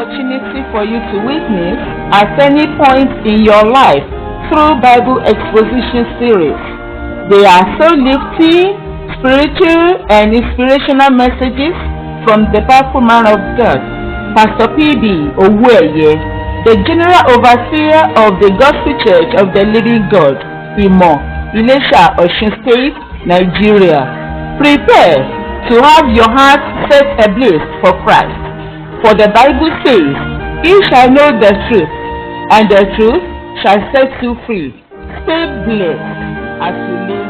opportunity for you to witness at any point in your life through Bible Exposition series. They are so lifting, spiritual and inspirational messages from the powerful man of God, Pastor P.B. Owueye, the General Overseer of the Gospel Church of the Living God, Imo, Ilesha, Osun State, Nigeria. Prepare to have your heart set ablaze for Christ. For the Bible says, "Ye shall know the truth, and the truth shall set you free." Stay blessed as you live.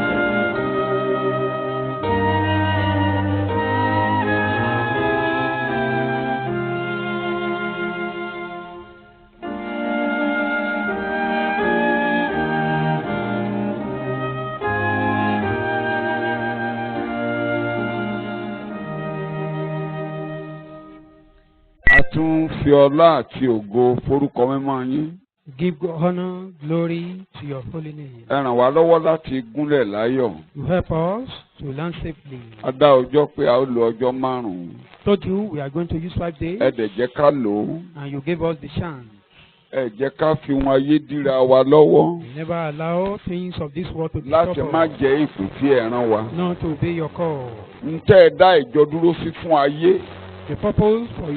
Tún fi ọlá àti ògo forúkọ mímọ́ yín. Give honor, glory to your holy name. Ẹ ràn wá lọ́wọ́ láti gúnlẹ̀ láyọ̀. You help us to land safely. A dá ọjọ́ pé a ó lo ọjọ́ 5. Told you we are going to use 5 days. Ẹ dẹ̀ jẹ́ ká lò ó. And you gave us the chance. Ẹ jẹ́ ká fi wọn ayé dìra wa lọ́wọ́. You never allow things of this world to láti disturb má us. jẹ́ ìpè tí ẹ rán wa. Not to obey your call. Ntẹ́ ẹ dá ìjọ dúró sí fún ayé. The purpose for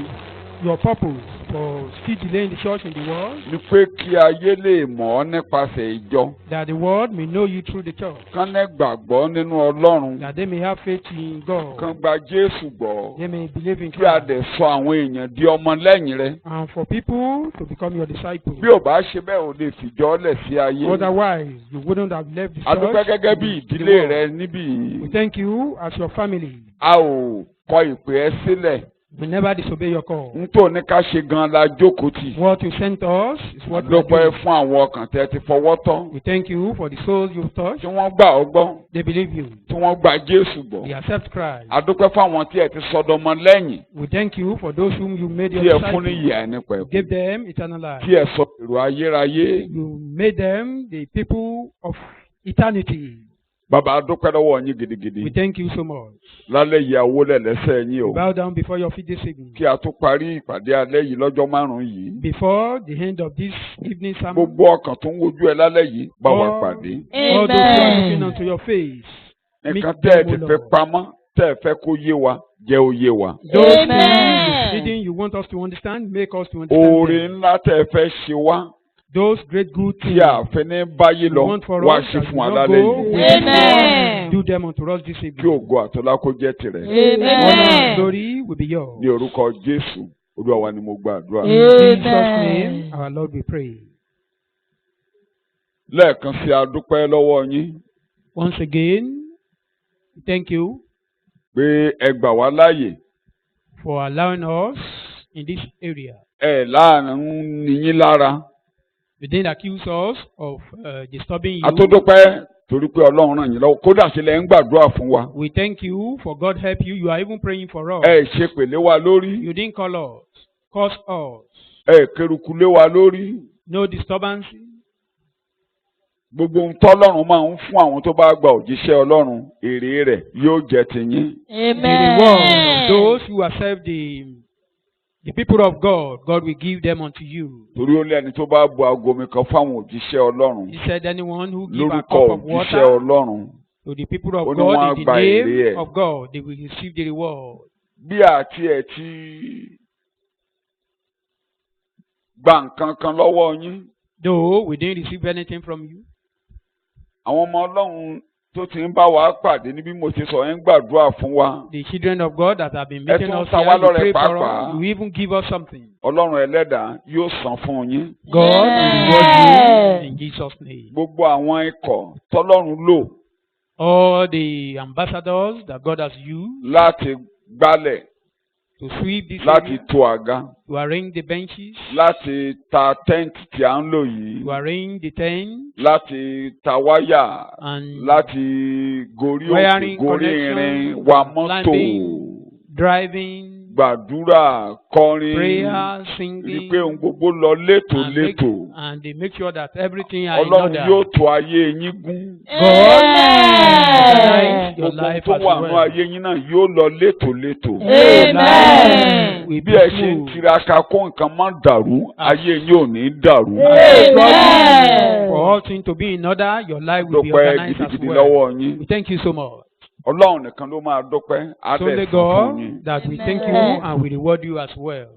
your purpose for still delaying the church in the world, Ni pé kí ayé lè mọ̀ ọ́ nípasẹ̀ ìjọ. that the world may know you through the church, Kán lè gbàgbọ́ nínú Ọlọ́run. that they may have faith in Kán God, gba Jésù gbọ́. they may believe in Kí a Christ, dẹ̀ sọ àwọn èèyàn di ọmọ lẹ́yìn rẹ̀. and for people to become your disciples. Bí ò bá ṣe bẹ́ẹ̀ ò lè fìjọ́ lẹ̀ sí ayé. Otherwise, you wouldn't have left the A dúpẹ́ church. gẹ́gẹ́ bí to the ìdílé world. rẹ níbí yìí. We thank you as your family. A ò kọ ìpè ẹ sílẹ̀. We never disobey your call. Ntò ní ká ṣe gan la jókòó tì. What you sent us is A what we are dúpẹ́ doing. fún àwọn ọkàn tẹ́ ti fọwọ́ tọ́. We thank you for the souls you've touched. Tí wọ́n gbà ọ́ gbọ́. They believe you. Tí wọ́n gba Jésù gbọ́. They accept Christ. A dúpẹ́ fún àwọn tí ẹ ti sọdọmọ lẹ́yìn. We thank you for those whom you made your Tí ẹ fún ní disciples. ìyè àìnípẹ̀kun. Give them eternal life. Tí ẹ sọ èrò ayérayé. You made them the people of eternity. Bàbá a dúpẹ́ lọ́wọ́ yín gidigidi. We thank you so much. Lálẹ́ yìí àwọlẹ̀ lẹ́sẹ̀ yín o. We bow down before your feet this evening. Kí a tó parí ìpàdé alẹ́ yìí lọ́jọ́ 5 yìí. Before the end of this evening sermon, Gbogbo ọkàn tó ń wojú ẹ lálẹ́ yìí bá wa pàdé. all those who are looking unto your face, Nǹkan tẹ́ ẹ ti fẹ́ pamọ́ tẹ́ ẹ fẹ́ kó yé wa jẹ́ ó yé wa. those things hidden you want us to understand, make us to understand Oore them. ńlá tẹ́ ẹ fẹ́ ṣe wá Those great good tí things a fẹ́ ní báyé you lọ want for wá us ṣe that fún will wa not lálẹ́ go, yìí. we Amen. do them unto us this Kí evening. ògo àtọlá kó jẹ́ tirẹ̀. Honor and Amen. glory will be yours. Ní orúkọ Jésù, Olúwa wa ni mo gbàdúrà. In Jesus' Amen. name, our Lord, we pray. Lẹ́ẹ̀kan sí a dúpẹ́ lọ́wọ́ yín Once again, thank you pé ẹ gbà wá láàyè. for allowing us in this area. Ẹ láàánú níyín lára. We didn't accuse us of disturbing A tó you. dúpẹ́ torí pé Ọlọ́run ràn yín lọ́wọ́. Kódà sílẹ̀ ń gbàdúrà fún wa. We thank you for God help you. You are even praying for us. Ẹ ṣe pèlé wa lórí. You didn't call us, cause us. Ẹ kéruku lé wa lórí. No disturbance. Gbogbo ohun tọ́lọ́run máa ń fún àwọn tó bá gba òjíṣẹ́ Ọlọ́run èrè rẹ̀ yóò jẹ́ tiyín. The reward of those who accept the people of God, God will give them unto you. Torí ó lé ẹni tó bá bu aago mi kan fáwọn òjíṣẹ́ Ọlọ́run He said, anyone who give a lórúkọ cup of òjíṣẹ́ water Ọlọ́run. to the people of Ó ní wọ́n á God in gba the èrè name ẹ̀. of God, they will receive the reward. Bí àti ẹ̀ ti gba nǹkan kan lọ́wọ́ yín, Though we didn't receive anything from you, àwọn ọmọ Ọlọ́run tó ti ń bá wa pàdé ní bí mo ṣe sọ ẹ ń gbàdúrà fún wa. the children of God that have been meeting tún us ta here, wá you lọ́rẹ pray for pàápàá. us, you even give us something. Ọlọ́run ẹlẹ́dàá yóò san fún yín. God will reward you in Jesus' name. Gbogbo àwọn ikọ̀ tọ́lọ́run lò All the ambassadors that God has used láti gbálẹ̀, to sweep this láti area, to àga, to arrange the benches, láti ta tẹ́ǹtì tí à ń lò yìí, to arrange the tent, láti ta wáyà, and láti gorí òkè, wiring gorí connection, irin, wa mọ́tò. climbing, driving, gbàdúrà kọrin prayer, rí singing, pé ohun gbogbo lọ létòlétò. and they make sure that everything are in Ọlọ́run order. yóò tó ayé yín gún. Organize your Gbogbo life tó as wà nínú well. ayé yín náà yóò lọ létòlétò. Amen. We Bí ẹ ṣe ń tiraka kó nǹkan má dàrú, ayé yín ò ní dàrú. Amen. For all things to be in order, your life will be Dúpẹ́ organized as gidigidi well. lọ́wọ́ yín. We thank you so much. Ọlọ́run nìkan ló máa dúpẹ́, á It's only dẹ̀ fún fún God yín. that we thank you Amen. and we reward you as well.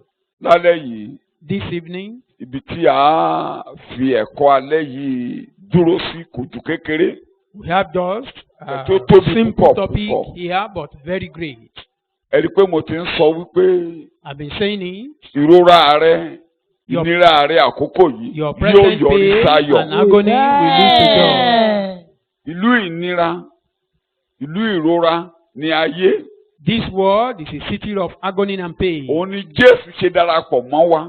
Lálẹ́ yìí, This evening, ibi tí a fi ẹ̀kọ́ alẹ́ yìí dúró sí kò jù kékeré. we have just a Tó tóbi simple púpọ̀ topic púpọ̀. here, but very great. Ẹ rí i pé mo ti ń sọ wípé I've been saying it. ìrora rẹ, Your- ìnira rẹ àkókò yìí Your yóò present yọrí pain sáyọ̀. and agony will lead to joy. Ìlú ìnira, ìlú ìrora ni ayé. This world is a city of agony and pain. Òun ni Jésù ṣe darapọ̀ mọ́ wa.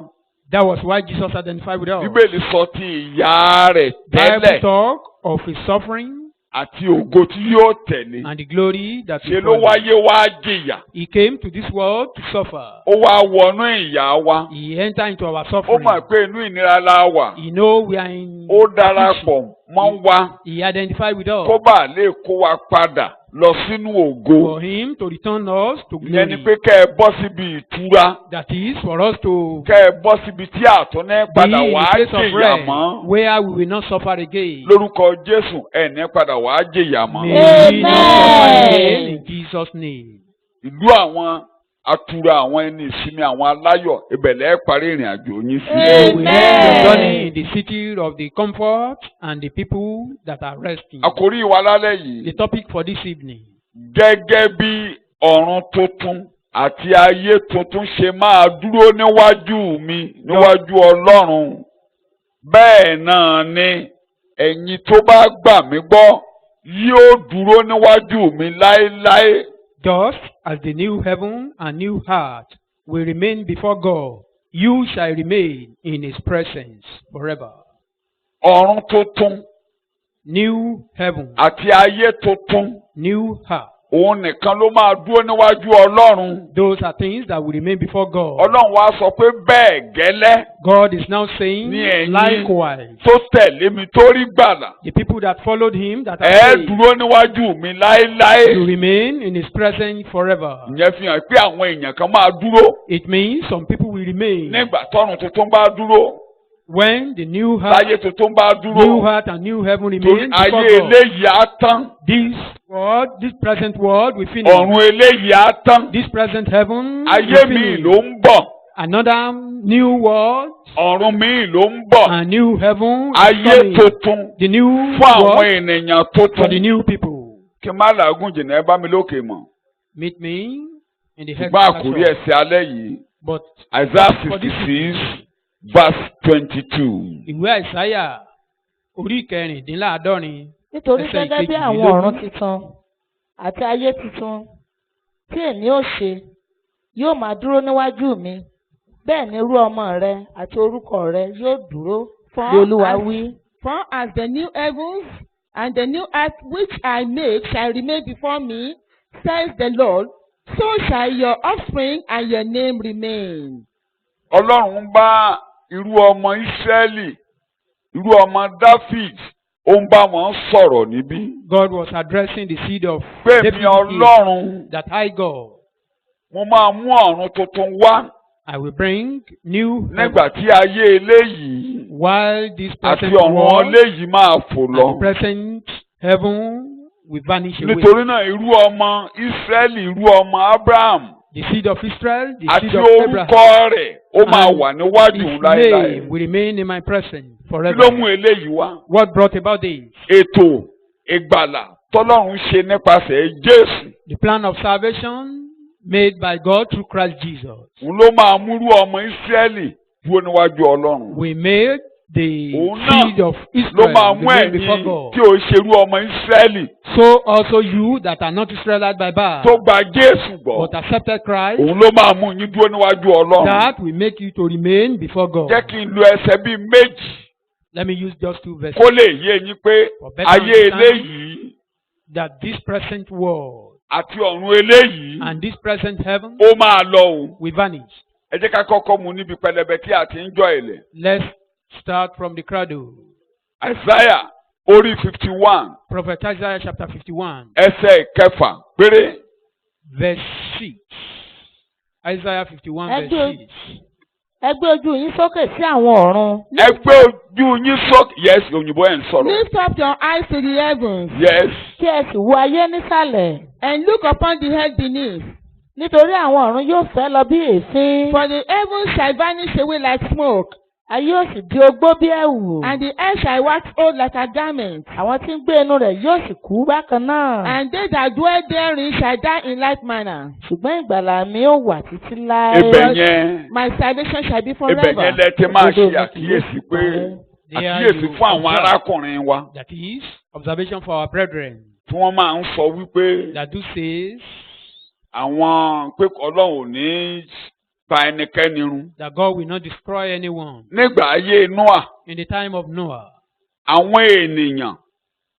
That was why Jesus identified with us. Bíbélì sọ ti ìyà rẹ̀ Bible tẹ́lẹ̀ talk of his suffering àti ògo tí yóò tẹ̀lé. and the glory that Ṣe will ló follow. wáyé wá jìyà. He came to this world to suffer. Ó wá wọnú ìyà wa. He entered into our Ó suffering. mọ̀ pé inú ìnira la wà. He know we are in Ó darapọ̀ mọ́ wa He identified with us kó bàa lè kó wa padà lọ sínú ògo. for him to return us to Ìyẹn ni glory. pé kẹ́ ẹ bọ́ síbi ìtura. That is for us to Kẹ́ ẹ bọ́ síbi tí àtúnẹ́ be padà in wá a place of jìyà rest mọ́. where we will not suffer again. Lórúkọ Jésù ẹ̀ní padà wá jìyà mọ́. May we not suffer Amen. again in Jesus' name. Ìlú àwọn atura àwọn ẹni ìsinmi àwọn aláyọ̀ ìbẹ̀lẹ̀ parí ìrìn àjò yín sí. We will end Amen. the journey in the city of the comfort and the people that are resting. Àkórí wa lálẹ́ yìí The topic for this evening. gẹ́gẹ́ bí ọ̀run tuntun àti ayé tuntun ṣe máa dúró níwájú mi níwájú Ọlọ́run bẹ́ẹ̀ náà ni ẹ̀yin tó bá gbà mí gbọ́ yóò dúró níwájú mi láéláé. Just as the new heaven and new heart will remain before God, you shall remain in his presence forever. Ọ̀run tuntun New heaven, àti ayé tuntun new heart. òun nìkan ló máa dúró níwájú Ọlọ́run. Those are things that will remain before God. Ọlọ́run wá sọ pé bẹ́ẹ̀ gẹ́lẹ́ God is now saying, ní ẹ̀yin likewise, tó tẹ̀lé mi tó rí gbàlà the people that followed him, that are ẹ saved, dúró níwájú mi láéláé. to remain in his presence forever. Ìyẹn fi hàn pé àwọn èèyàn kan máa dúró It means some people will remain nígbà tọ́run tuntun bá dúró when the new heart, láyé tuntun bá dúró and new heaven torí remain ayé before God. eléyìí á tán This world, this present world will finish. ọ̀run eléyìí á tán This present heaven ayé will míì finish. ló ń bọ̀ Another new world ọ̀run míì ló ń bọ̀ and new heaven is ayé coming. tuntun The new fún àwọn world ènìyàn for the tuntun. new people. Kí n má làágùn jìnnà ẹ bá mi lókè mọ̀ Meet me in the ṣùgbọ́n heaven. àkórí ẹsẹ̀ alẹ́ yìí But Isaiah for this 66 verse 22. ìwé àìsáyà orí kẹrìndínláàádọ́rin Nítorí ẹsẹ̀ gẹ́gẹ́ bí àwọn ìkejìlélógún. ọ̀run tuntun àti ayé tuntun tí èmi ó ṣe yóò máa dúró níwájú mi bẹ́ẹ̀ ni irú ọmọ rẹ àti orúkọ rẹ yóò dúró bí Olúwa wí. For as the new heavens and the new earth which I make shall remain before me, says the Lord, so shall your offspring and your name remain. Ọlọ́run ń bá irú ọmọ Ísírẹ́lì irú ọmọ David ó ń bá wọn sọ̀rọ̀ níbí God was addressing the seed of pé David mi here, Ọlọ́run that I God, mo máa mú ọ̀run tuntun wá I will bring new heaven, nígbà tí ayé eléyìí while this àti present ọ̀run world eléyìí máa fò and lọ. the present heaven will vanish away. Nítorí náà irú ọmọ Ísírẹ́lì irú ọmọ Abraham The seed of Israel, the àti seed of orúkọ Abraham, rẹ̀ ó máa and wà níwájú his láéláé. name will remain in my presence Kí forever. ló mú eléyìí wá? What brought about this? Ètò ìgbàlà tọ́lọ́run ṣe nípasẹ̀ Jésù. The plan of salvation made by God through Christ Jesus. Òun ló máa múrú ọmọ Ísírẹ́lì dúró níwájú Ọlọ́run. We made the Òun náà seed of ló máa Israel mú remain before ẹ̀yin God. tí ò ṣerú ọmọ Ísírẹ́lì So also you that are not Israelite by birth, tó gba Jésù gbọ́. but accepted Christ, Òun ló máa mú yín dúró níwájú Ọlọ́run. that will make you to remain before God. Jẹ́ kí n lo ẹsẹ̀ bíi méjì Let me use just two verses. kó lè yé yín pé For better ayé understanding, eléyìí that this present world àti ọ̀run eléyìí and this present heaven ó máa lọ o. will vanish. Ẹ jẹ́ ká kọ́kọ́ mu níbi pẹlẹbẹ tí a ti ń jọ ilẹ̀. Let's start from the cradle. Isaiah orí 51 Prophet Isaiah chapter 51, ẹsẹ̀ kẹfà péré. verse 6. Isaiah 51, verse 6. Ẹ gbé ojú yín sókè sí àwọn ọ̀run. Ẹ gbé ojú yín sókè. Yes, òyìnbó ẹ̀ ń sọ̀rọ̀. Lift up your eyes to the heavens Yes. Kí ẹ sì wo ayé nísàlẹ̀. and look upon the earth beneath. Nítorí àwọn ọ̀run yóò fẹ́ lọ bí èéfín. For the heavens shall vanish away like smoke, Ayé yóò sì di ogbó bí ẹ̀wù. and the earth shall wax old like a garment. Àwọn tí ń gbé inú rẹ̀ yóò sì kú bákan náà. And they that dwell therein shall die in like manner. Ṣùgbọ́n ìgbàlà mi ó wà títí láé. Ibẹ̀ yẹn. My salvation shall be Ibẹ̀ forever. yẹn lẹ ti máa Òdodo ṣe mi kì yóò àkíyèsí sì pé parẹ́. àkíyèsí fún àwọn arákùnrin wa That is observation for our brethren tí wọ́n máa ń sọ wípé that do says àwọn pé Ọlọ́run ò ní pa ẹnikẹ́ni run. that God will not destroy anyone. Nígbà ayé Noah, In the time of Noah, àwọn ènìyàn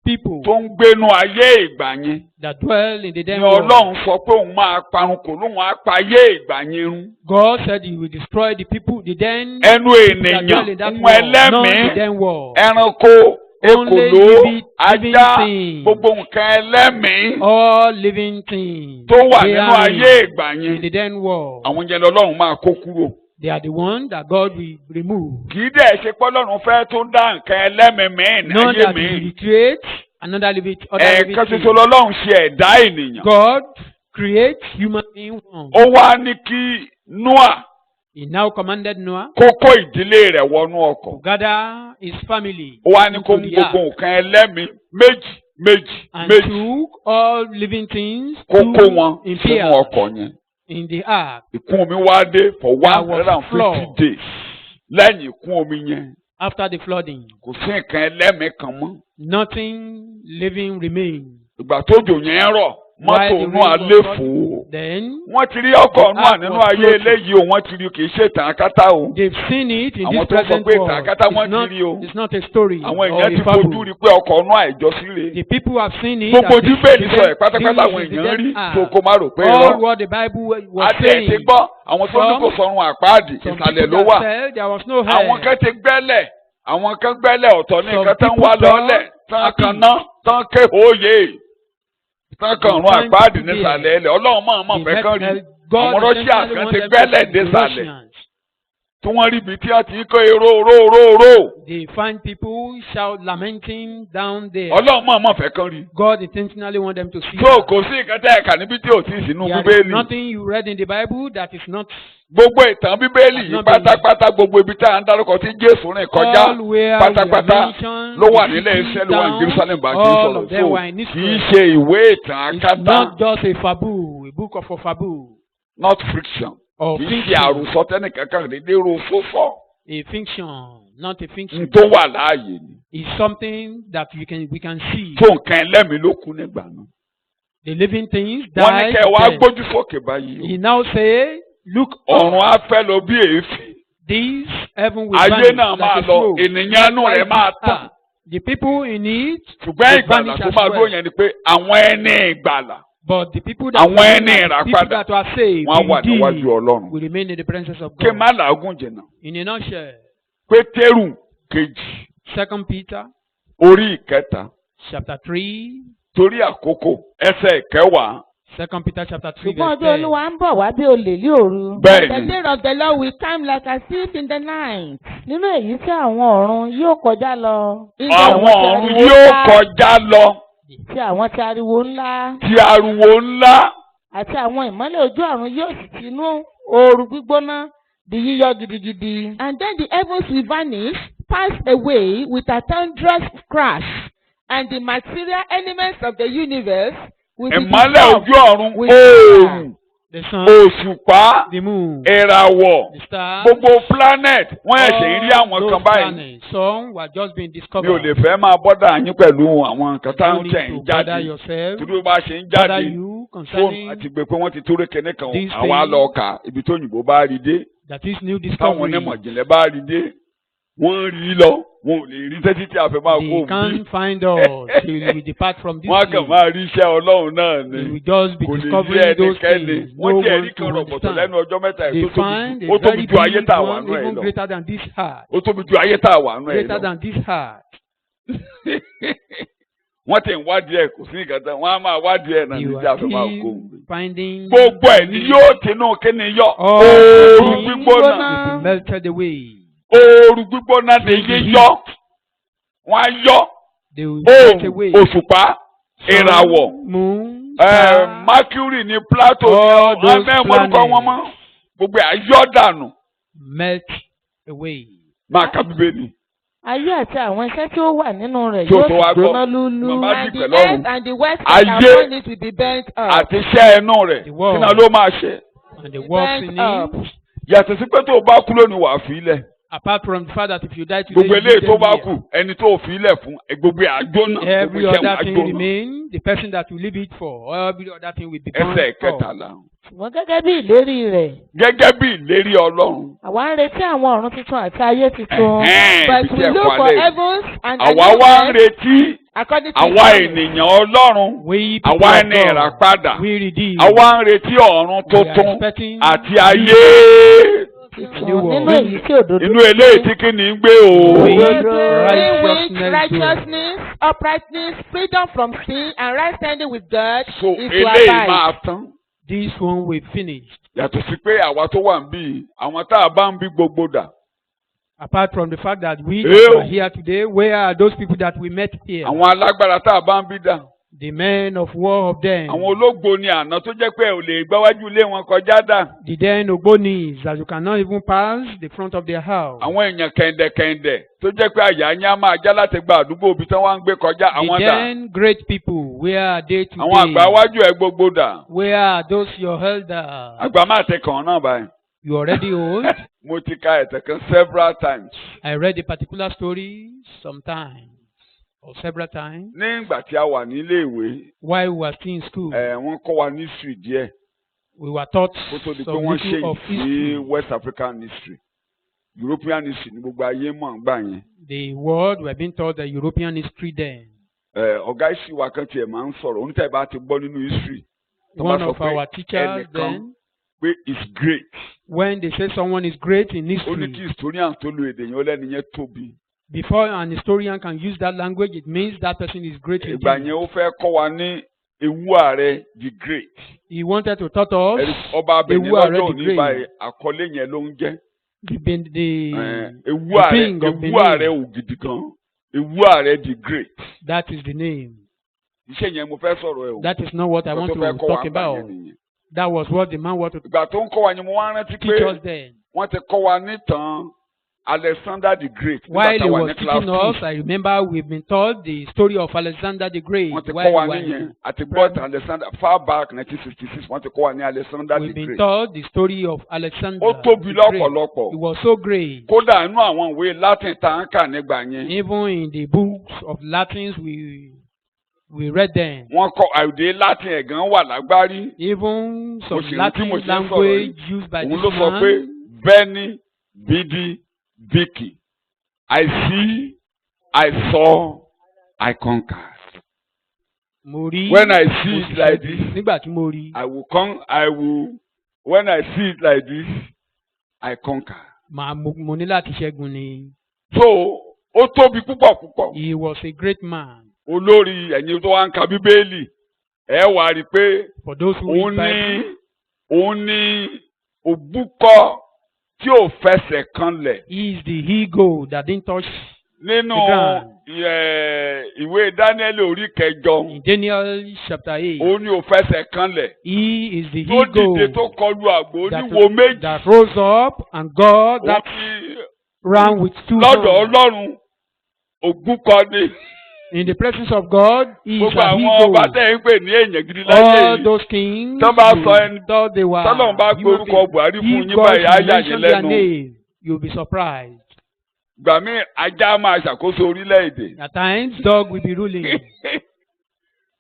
people tó ń gbénú ayé ìgbà yẹn that dwell in the ni den world, Ọlọ́run sọ pé òun máa parun kò lóun á pa ayé ìgbà yẹn run. God said He will destroy the people, the den Ẹnu people that dwell in ènìyàn, that ohun world, not the ẹlẹ́mìí, den world. ẹranko, Only ekòló, living ajá, things. gbogbo nǹkan ẹlẹ́mìí All living things tó wà they nínú are ayé ìgbà in yẹn, the den world. àwọn yẹn lọ́lọ́run máa kó kúrò. They are the one that God will remove. Kì í dẹ̀ ṣe pé Ọlọ́run fẹ́ tó dá nǹkan ẹlẹ́mìí mìíràn ní Not ayé that He mi. will create another living Ẹ̀ẹ̀kan thing. ṣoṣo lọ́lọ́run ṣe ẹ̀dá ènìyàn. God creates human being one. Ó wá ní kí Noah He now commanded Noah kó kó ìdílé rẹ̀ wọnú ọkọ̀. to gather his family Ó wá ní kó into mú the gbogbo ark nǹkan ẹlẹ́mìí méjì and méjì took all living things kó kó wọn in sínú pairs ọkọ̀ yẹn. in the ark. Ìkún omi wá dé for That 150 flood. days. Lẹ́yìn ìkún omi yẹn, After the flooding, kò sí nǹkan ẹlẹ́mìí kan mọ́. nothing living remained. Ìgbà tójò yẹn rọ̀, mọ́tò While the Nóà rain lé was fò ó. Then Wọ́n ti rí ọkọ̀ Nóà ark nínú was ayé floating. eléyìí o, wọ́n ti rí kì í ṣe ìtàn akátá o. they've seen it in Àwọn this tó sọ present pé world. ìtàkátà wọ́n ti rí o. It's not a story Àwọn or èèyàn a ti fojú fable. rí pé ọkọ̀ Nóà ìjọsíre. The people have seen it. Gbogbo as the Bíbélì sọ ẹ̀ children pátápátá àwọn in the èèyàn rí den ark. tó kó má rò pé All irọ́. what the Bible was Àti ẹ̀ saying. ti gbọ́, àwọn tó ní kò sọ̀run àpáàdì Some ìsàlẹ̀ people ló that wà. said there was no Àwọn hell. kan ti gbẹ́lẹ̀, àwọn kan gbẹ́lẹ̀ ọ̀tọ̀ ní Some nǹkan tán people wá don't lọ́lẹ̀, tán happy. kan ná, tán ké hóye. Tán kan rún Find àpáàdì people nísàlẹ̀ ẹlẹ̀, Ọlọ́run máa fẹ́ kán rí. Àwọn Russia kan ti gbẹ́lẹ̀ désàlẹ̀. Tí wọ́n rí ibi tí wọ́n ti kó èrò. They find people shout lamenting down there. Ọlọ́run máa fẹ́ kán rí. God intentionally want them to see. So that. kò sí nǹkan tẹ́ ẹ̀ka níbi tí ò tí ì sínú There is Bíbélì. nothing you read in the Bible that is not Gbogbo ìtàn Bíbélì yìí pátápátá gbogbo ibi tí a ń dárúkọ tí Jésù rìn kọjá all where pátápátá we are mentioned, ló wà the nílẹ̀ cities, Ísírẹ́lì wà ní towns, Jerusalem bá kì í all sọ̀rọ̀ of them so were in kì í Israel. ṣe ìwé ìtàn It's akátá not just a fable, a book of a fable not fiction or kì í ṣe fiction. àròsọ tẹ́nìkan kan dédé ro sósọ A fiction, not a fiction. n tó wà láàyè ni It's something that we can see. tó nǹkan ẹlẹ́mìí ló kú nígbà náà. The living things Wọ́n ní died. kẹ́ ẹ wá then. gbójú sókè báyìí He now say, look o. up. Ọ̀run á fẹ́ lọ bí èéfín. This heaven will Ayé vanish náà máa like a lọ, smoke. ènìyàn inú rẹ̀ máa tàn. The people in it Ṣùgbọ́n will ìgbàlà vanish tó as máa dúró well. yẹn ni pé àwọn ẹni ìgbàlà But the people that àwọn ẹni people ìràpadà that were saved wọ́n á wà níwájú indeed Ọlọ́run. will remain in the presence of Kí n God. má làágùn jìnnà. In a nutshell, Pétérù kejì 2 Peter orí ìkẹta chapter 3, torí àkókò ẹsẹ̀ ìkẹwàá. 2 Peter chapter 3 Ṣùgbọ́n verse ọjọ́ 10. Olúwa ń bọ̀ wá bí olè ní òru. The Bẹ́ẹ̀ni day of the Lord will come like a thief in the night. Nínú èyí tí àwọn ọ̀run yóò kọjá lọ. In the àwọn tí ọ̀run ariwo yóò ńlá. kọjá lọ Tí àwọn tí ariwo ńlá. tí ariwo ńlá Àti àwọn ìmọ́lẹ̀ ojú ọ̀run yóò sì ti inú ooru gbígbóná di yíyọ gidigidi. And then the heavens will vanish, pass away with a thunderous crash, and the material elements of the universe will be ìmọ́lẹ̀ dissolved ojú ọ̀run with oòrùn The sun, òṣùpá the moon, ìràwọ̀ the stars, gbogbo planet wọ́n ẹ̀ṣẹ̀ ń rí àwọn all kan those báyìí. planets, some were just being Mi ò discovered. lè fẹ́ máa bọ́dà yín pẹ̀lú àwọn nǹkan tá You ń need tẹ̀ ń to bother jáde yourself, torí bá ṣe ń bother jáde you fóònù concerning àti gbé pé wọ́n ti tó rékè kan these àwa things. lọ kà ibi tó òyìnbó bá rí dé that is new táwọn discovery. onímọ̀ ìjìnlẹ̀ bá rí dé wọ́n ń rí lọ wọn ò lè rí tẹ́tí tí a fẹ́ máa kó They òun bí. can't find us till we depart from this wọ́n á kàn place. máa rí iṣẹ́ Ọlọ́run náà ni. We will just be Kò lè yé discovering those ẹnikẹ́ni. things. No Wọ́n jẹ́ one ẹ̀rí to kan rọ̀bọ̀tọ̀ lẹ́nu understand. ọjọ́ mẹ́ta They yìí find ó a tóbi very ju ayé big tá a wà one, nù ẹ̀ even lọ. greater than this heart. Ó tóbi ju ayé tá a wà nù ẹ̀ Greater lọ. than this heart. Wọ́n ti ń wádìí ẹ̀ kò sí nǹkan tán wọ́n á máa wádìí ẹ̀ náà You níjà tó máa kó keep òun bí. finding Gbogbo ẹ̀ ni yóò tinú kíni yọ. All Ooru things gbígbóná. will be melted away. Ooru gbígbóná ni yíyọ. Wọ́n á yọ. They will melt away. Òṣùpá, ìràwọ̀, Moon, star, Mercury ní Plato all ní those amẹ́mọ́lùkọ́ wọn mọ́. Gbogbo ẹ̀ á yọ dànù. melt away. Máa ka Bíbélì. ayé àti àwọn iṣẹ́ tí ó wà nínú rẹ̀ Tí o yóò tó wá sì gbọ́. jóná lúlú. Màmá And dì the pẹ̀lú earth ọ̀run. and the west Ayé upon it will be burnt up. Àti iṣẹ́ ẹnu rẹ̀. The world. Kí náà ló máa ṣe? And the works Burnt in up. it. Yàtọ̀ sí pé tó o bá kú lónìí wàá fi ilẹ̀. Apart from the fact that if you die today, Gbogbo you eléyìí tó live bá here. kù ẹni tó fi ilẹ̀ fún gbogbo ẹ̀ àjóná. Gbogbo Every iṣẹ́ wọn other thing àjóná. remain. The person that you leave it for, every other thing will be Ẹsẹ̀ burnt up. kẹtàlá. ṣùgbọ́n gẹ́gẹ́ bí ìlérí rẹ̀ Gẹ́gẹ́ bí ìlérí Ọlọ́run. àwa ń retí àwọn ọ̀run tuntun àti ayé tuntun. But Ibi we tí ẹ̀ look kọ́ for alẹ́ yìí. heavens and the Àwa new wá ń earth retí according to àwa His promise. ènìyàn Ọlọ́run. We people Àwa of ẹni God, ìràpadà. we redeem. Àwa ń retí ọ̀run We are tuntun expecting àti ayé. new world. nínú èyí tí òdodo Inú eléyìí tí kí ni ń gbé o. We In which righteousness righteousness, uprightness, freedom from sin, and right standing with God So is to eléyìí abide. máa tán. This one we finished. Yàtọ̀ sí pé àwa tó wà ń bí àwọn tá a bá ń bí gbogbo dà. Apart from the fact that we Ew. that are here today, where are those people that we met here? Àwọn alágbára tá a bá ń bí dà. The men of war of them. Àwọn ológo ni àná tó jẹ́ pé ò lè gbáwájú ilé wọn kọjá dà. The then Ogbonis that you cannot even pass the front of their house. Àwọn èèyàn kẹ̀ǹdẹ̀kẹ̀ǹdẹ̀ tó jẹ́ pé àyà yín á máa já láti gba àdúgbò ibi tí wọ́n ń gbé kọjá àwọn The dà. then great people, where are they today? Àwọn àgbà wájú ẹ̀ gbogbo dà. Where are those your elders? Àgbà máa tẹ kàn náà báyìí. You already old. Mo ti ka ẹ̀tẹ̀ kan several times. I read a particular story sometimes or several times Nígbà tí a wà nílé ìwé, while we were still in school. wọ́n kọ́ wa ní history díẹ̀ We were taught kó tó di pé some wọ́n ṣe little of sí history. West African history. European history ní gbogbo ayé mọ̀ ń gbà yẹn. The world we have been taught the European history then. Ọ̀gá history wa kan tiẹ̀ máa ń sọ̀rọ̀ onítẹ̀ bá ti gbọ́ nínú history. Tó bá One sọ of pé our teachers ẹnìkan then, pé is great. when they say someone is great in Ó ní kí history, historian tó lo èdè yẹn ó lẹ́nu yẹn tóbi. before an historian can use that language, it means that person is great in Ìgbà yẹn ó fẹ́ kọ́ wa ní ewu ààrẹ the great. He wanted to taught us Ọba Benin Ewu Ààrẹ lọ́jọ́ the òní Great. báyìí àkọlé yẹn ló ń jẹ́. the Ewu the ààrẹ king of ewu Benin. ààrẹ ògidì gan. Ewu ààrẹ the great. That is the name. Iṣẹ́ yẹn mo fẹ́ sọ̀rọ̀ ẹ̀ o. That is not what I Nǹkan want tó fẹ́ to kọ́ wa talk nígbà yẹn about. nìyẹn. That was what the man wanted to Ìgbà tó ń kọ́ wa yẹn mo wá rántí teach pé us then. wọ́n ti kọ́ wa nítàn Alexander the Great. Nígbà While he táwa was ní class teaching us, 2. I remember we've been told the story of Alexander the Great. Wọ́n ti While kọ́ wa we were níyẹn. in- Àti gbọ́ ìtàn Alexander far back 1966 wọ́n ti kọ́ wa ní Alexander We've the been Great. told the story of Alexander. Ó tóbi the Great. lọ́pọ̀lọpọ̀. It was so great. Kódà inú àwọn ìwé Latin tá à ń kà nígbà yẹn. Even in the books of Latins we read them. Wọ́n kọ́ àìdè Latin ẹ̀gán wà lágbárí. Even some Mo sì rántí Latin mo ṣe ń sọ̀rọ̀ language yìí. used by Òun this ló sọ pé man. Beni Bidi Biki. I see, I saw, I conquered. Mo rí. When I see mo it sì like ṣẹ́gun. this, Nígbà tí mo rí. when I see it like this, I conquer. Mo ní láti ṣẹ́gun ni. So, ó tóbi púpọ̀ púpọ̀. He was a great man. Olórí ẹ̀yin tó wá ń ka Bíbélì, ẹ wá rí i pé For those who read Bible, òun ní òbúkọ tí ò fẹsẹ̀ kanlẹ̀. he is the he-goat that didn't touch Nínú the ground. ìwé Dáníẹ́lì orí kẹjọ, In Daniel chapter 8, òun ní ò fẹsẹ̀ kanlẹ̀. he is the Tó dìde tó he-goat kọlu àgbò oníwo méjì. that rose up and God Òun that ti ran with two lọ́dọ̀ horns. Ọlọ́run òbúkọ ni. In the presence of God, he is Gbogbo a àwọn ọba he-goat. tẹ̀ ń pè ní èèyàn gidi láyé All yìí. those kings Tọ́ bá you sọ ẹni thought they were tọ́lọ́run bá pe human orúkọ beings. Buhari fún If yín God báyìí á should yà yín mention their lẹ́nu. name, you'll be surprised. Gbà mí ajá máa ṣàkóso orílẹ̀-èdè. At times, dog will be ruling.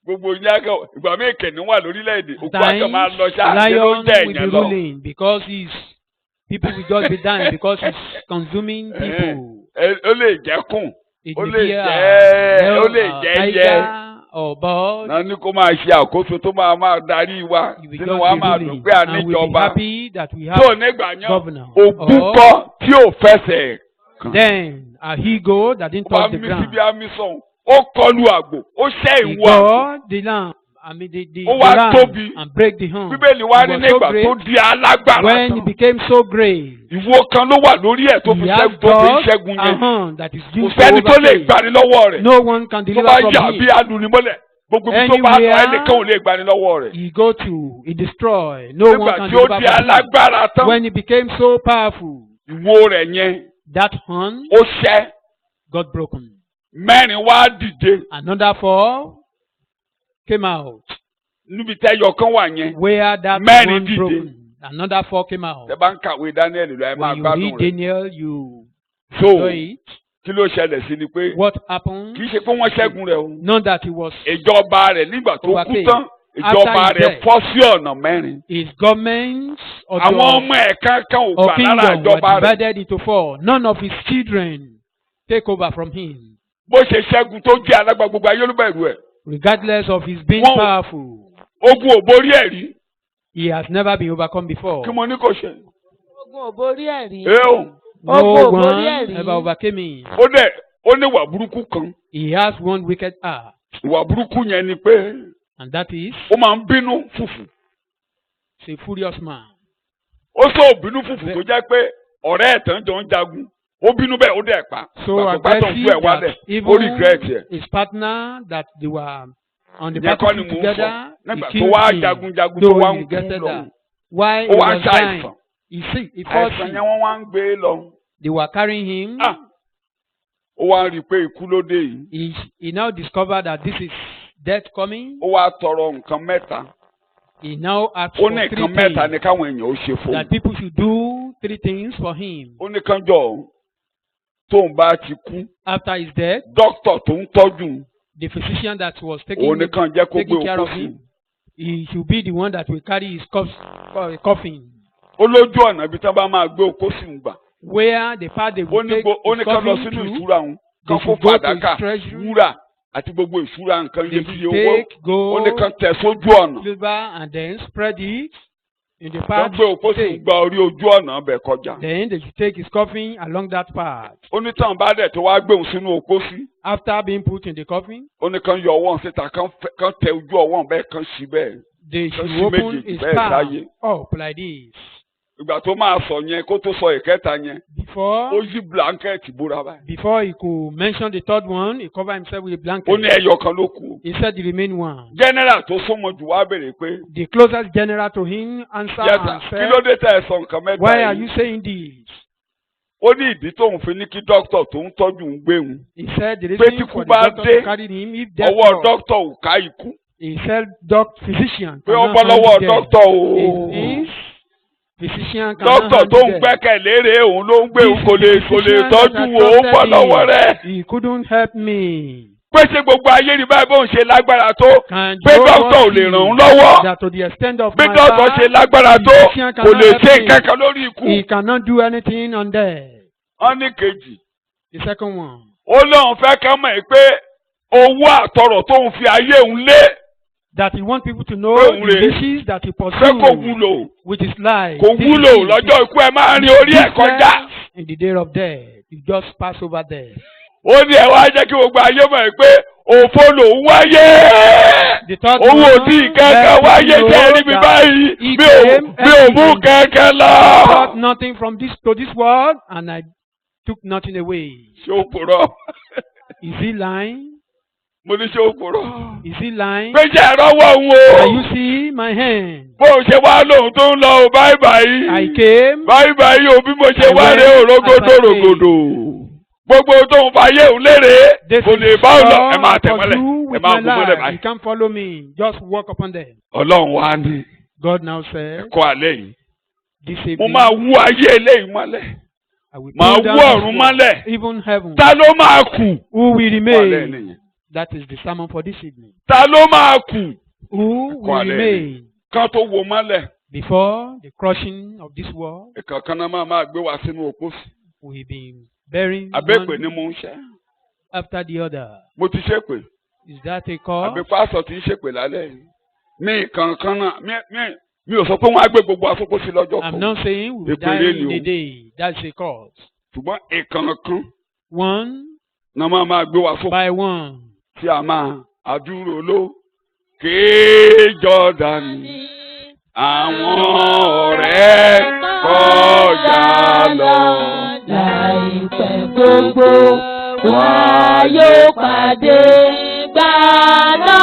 Gbogbo yín akẹ́ ìgbà mí ìkẹ̀ní wà lórílẹ̀-èdè. At Òkú akẹ́ máa lọ times, ṣáà ṣé ló lion ń jẹ́ will be èèyàn lọ. ruling because people will just be dying because he's consuming people. ó lè jẹ́kùn. It Ó may lè be jẹ́ ó lè jẹ́ yẹ. tiger or bird. Náà ní kó máa ṣe àkóso tó máa darí wa. You will Sínú just wa be máa ruling, dùn pé a and we'll be níjọba. happy that we have Tó nígbà yẹn governor. òbúkọ tí ò fẹsẹ̀ kàn. Then a he-goat that didn't Ó bá touch the mí ground. síbi àmì sọ̀hún. Ó kọlu àgbò. Ó ṣẹ́ He ìwọ àgbò. got the lamb. I mean the Ó wá ram tóbi. and break the horn. Bíbélì wá He ní was so nígbà great. tó di alágbára When he tán. became so great, Ìwo kan ló wà lórí ẹ̀ tó fi he has ṣẹ́gun tó fi got ṣẹ́gun a yẹn. horn that is Kò used to sẹ́ni tó lè overcome. gbani lọ́wọ́ rẹ̀. No one can Tó deliver bá from yà bí him. alùnìmọ́lẹ̀. Gbogbo ibi tó bá lọ Anywhere ẹnìkan ò lè gbani lọ́wọ́ rẹ̀. He go to, he destroy. No one Nígbà can tí ó deliver di from him. alágbára tán. When he became so powerful, Ìwo rẹ̀ yẹn that horn ó ṣẹ́. got broken. Mẹ́rin wá dìde. Another 4 came out. Níbi tẹ́yọ̀ kan wà yẹn. Where that Mẹ́rin one dìde. broken. Another 4 came out. Tẹ́ bá ń kàwé Daniel lọ ẹ máa When you gbádùn read rẹ̀. Daniel, you So enjoy it. kí ló ṣẹlẹ̀ sí ni pé What happened? kì í ṣe pé wọ́n ṣẹ́gun rẹ̀ o. Not that he was Ìjọba rẹ̀ nígbà tó kú Overpaid. tán. Ìjọba After his rẹ̀ death. fọ́ sí ọ̀nà mẹ́rin. his government or Àwọn ọmọ ẹ̀ kankan ò or gbà lára kingdom ìjọba were rẹ̀. divided into 4. None of his children take over from him, Bó ṣe ṣẹ́gun tó jẹ́ alágbá gbogbo ayé ló bẹ̀rù ẹ̀. regardless of his being Wọ́n- powerful. Ogun ò borí ẹ̀ rí. He has never been overcome before. Kí mo ní kò ṣe. Ogun ò borí ẹ̀ rí. Ẹ o. No Ogun ò one borí ẹ̀ rí. ever overcame him. Ó ní ìwà burúkú kan. He has one wicked heart, Ìwà burúkú yẹn ni pé and that is ó máa ń bínú fùfù. he's a furious man. Ó sọ bínú fùfù tó jẹ́ pé ọ̀rẹ́ ẹ̀ tán jọ ń jagun. Ó bínú bẹ́ẹ̀ ó dẹ̀ pa. So Gbàgbọ́ pátọ̀ ń aggressive fún ẹ̀ wálẹ̀. that Ó regret ẹ̀. even his partner that they were on the Ìyẹn kọ́ ni battlefield mò ń sọ. together, he Nígbà tó killed wá him. jagunjagun tó Though wá he ń kú regretted lọ. that. Why he Ó wá was dying, ṣàìsàn. he sick, he fall Àìsàn sick. yẹn wọ́n wá ń gbé lọ. They were carrying him. Ah! Ó wá ń rí i pé ikú ló dé yìí. He now discovered that this is death coming. Ó wá tọrọ nǹkan mẹ́ta. He now asked Ó for ní 3 nǹkan mẹ́ta ni things. káwọn èèyàn ó ṣe fún un. That people should do 3 things for him. Ó ní kánjọ́ tóun bá ti kú. After his death, Dókítà tó ń tọ́jú the physician that was òun nìkan jẹ́ kó gbé taking care òkú of sí. him, he should be the one that will carry his coffin. Ó lójú ọ̀nà ibi tí wọ́n bá máa gbé òkú sí ń gbà. Where the part they Ó will ní take ó ní his kán lọ coffin sínú to, ìṣúra òun. they Kán kó should go to fàdákà, his treasury. wúrà àti gbogbo ìṣúra nǹkan They iyebíye should owó. take Ó ní gold, kán tẹ̀ sójú ọ̀nà. silver, and then spread it in the Wọ́n part. gbé òkú sí ń take. gba orí ojú ọ̀nà bẹ̀ kọjá. Then they should take his coffin along that path. Ó ní tàn bá dẹ̀ tó wá gbé òun sínú òkú sí. After being put in the coffin, Ó ní kán yọ ọwọ́ síta kán tẹ ojú ọwọ́ bẹ́ẹ̀ kán sí bẹ́ẹ̀. they Kan should sí open méjèèjì his bẹ́ẹ̀ sáyé. palm up like this. Ìgbà tó máa sọ yẹn kó tó sọ ìkẹta yẹn. Ó Before yí blanket bóra báyìí. he could mention the 3rd one, he covered himself with a Ó blanket. ní ẹyọ kan ló kù. He said the remaining one. General tó súnmọ́ jù wá béèrè pé. The closest general to him answered Yẹ́sà and kí said, ló dé tẹ̀ ẹ̀ sọ nǹkan mẹ́ta "Why are you yìí? saying this?" Ó ní ìdí tóun fi ní kí dókítà tó ń tọ́jú ń gbé òun. He said the Pé reason tí for kú the bá doctor dé, to carry him if death Ọwọ́ comes. dókítà ò ká ikú. He said physician Pé ó cannot bọ́ lọ́wọ́ handle death. dókítà o. It means physician cannot Dókítà tó handle ń death. gbẹ́kẹ̀lé rèé òun ló ń gbé òun This kò lè physician tọ́jú that wo ó trusted bọ́ lọ́wọ́ him, rẹ̀. he couldn't help me. Pé ṣé gbogbo ayé rí báyìí bóun ṣe lágbára tó. Can Pé Job dókítà ò was lè he ràn án lọ́wọ́. that to the extent of Bí my dókítà power, ṣe lágbára tó physician kò cannot lè help ṣe me. kankan lórí ikú. He cannot do anything on death. Wọ́n ní kejì. The second one, Ó lóun fẹ́ ká mọ̀ pé owó àtọrọ̀ tóun fi ayé òun lé. that he wants people to know Pé òun the rèé. riches that he Pé kò pursued wúlò. with his life. Kò wúlò lọ́jọ́ ikú ẹ máa rin orí ẹ̀ kọjá. In the day of death, you just pass over there. Ó ní ẹ wá jẹ́ kí gbogbo ayé mọ̀ pé òfo lòun wáyé. The third Owó one, tí kẹ̀kẹ́ let wáyé people tẹ́ know rí mi that báyìí. he Mi ò came mú empty. kẹ̀kẹ́ I lọ. brought nothing from this to this world, and I took nothing away. Ṣé ó purọ́? Is he lying? Mo ní ṣé ó purọ́? Is he lying? Pé jẹ́ ẹ̀rọ́wọ́ òun Can o. you see my hand? Bó o ṣe wá lóhun tó ń lọ o báyìí báyìí. I came. Báyìí báyìí o bí mo ṣe I wá went rè òrógódó as I rògòdò. Gbogbo tó ń fa ayé òun lérè. This Kò lè is bá òun lọ. all Ẹ máa I tẹ̀ mọ́lẹ̀. pursue Ẹ with máa my gún mọ́lẹ̀ life. báyìí. You can't follow me. Just walk upon them. Ọlọ́run wá ní God now said, ẹ̀kọ́ alẹ́ yìí. this Mo evening, máa wú ayé eléyìí mọ́lẹ̀. I will Màá pull wú down this ọ̀run wall, mọ́lẹ̀. even heaven. Ta ló máa kù? Who will Ẹ̀kọ́ alẹ́ remain? nìyẹn. That is the sermon for this evening. Ta ló máa kù? Who Ẹ̀kọ́ will alẹ́ remain Kan tó wo mọ́lẹ̀. before the crushing of this world? Ìkankan náà máa gbé wa sínú òpó sí. We've been bearing àbẹ́pẹ̀ ni one mo ń ṣe. after the other. Mo ti ṣépè. Is that a cause? Àbí pásọ̀ ti ń ṣépè lálẹ́ yìí. Mi kankan náà mi ò sọ pé wọ́n á gbé gbogbo àsopọ̀ sí lọ́jọ́ kan. I'm not saying we will die in a day. That's a cause. Ṣùgbọ́n ìkankan One náà máa gbé wa sókè. by one. Tí a máa àdúró ló kéjọdá ni àwọn ọ̀rẹ́ kọjá lọ. Láìpẹ́ gbogbo wa yóò pàdé gbàná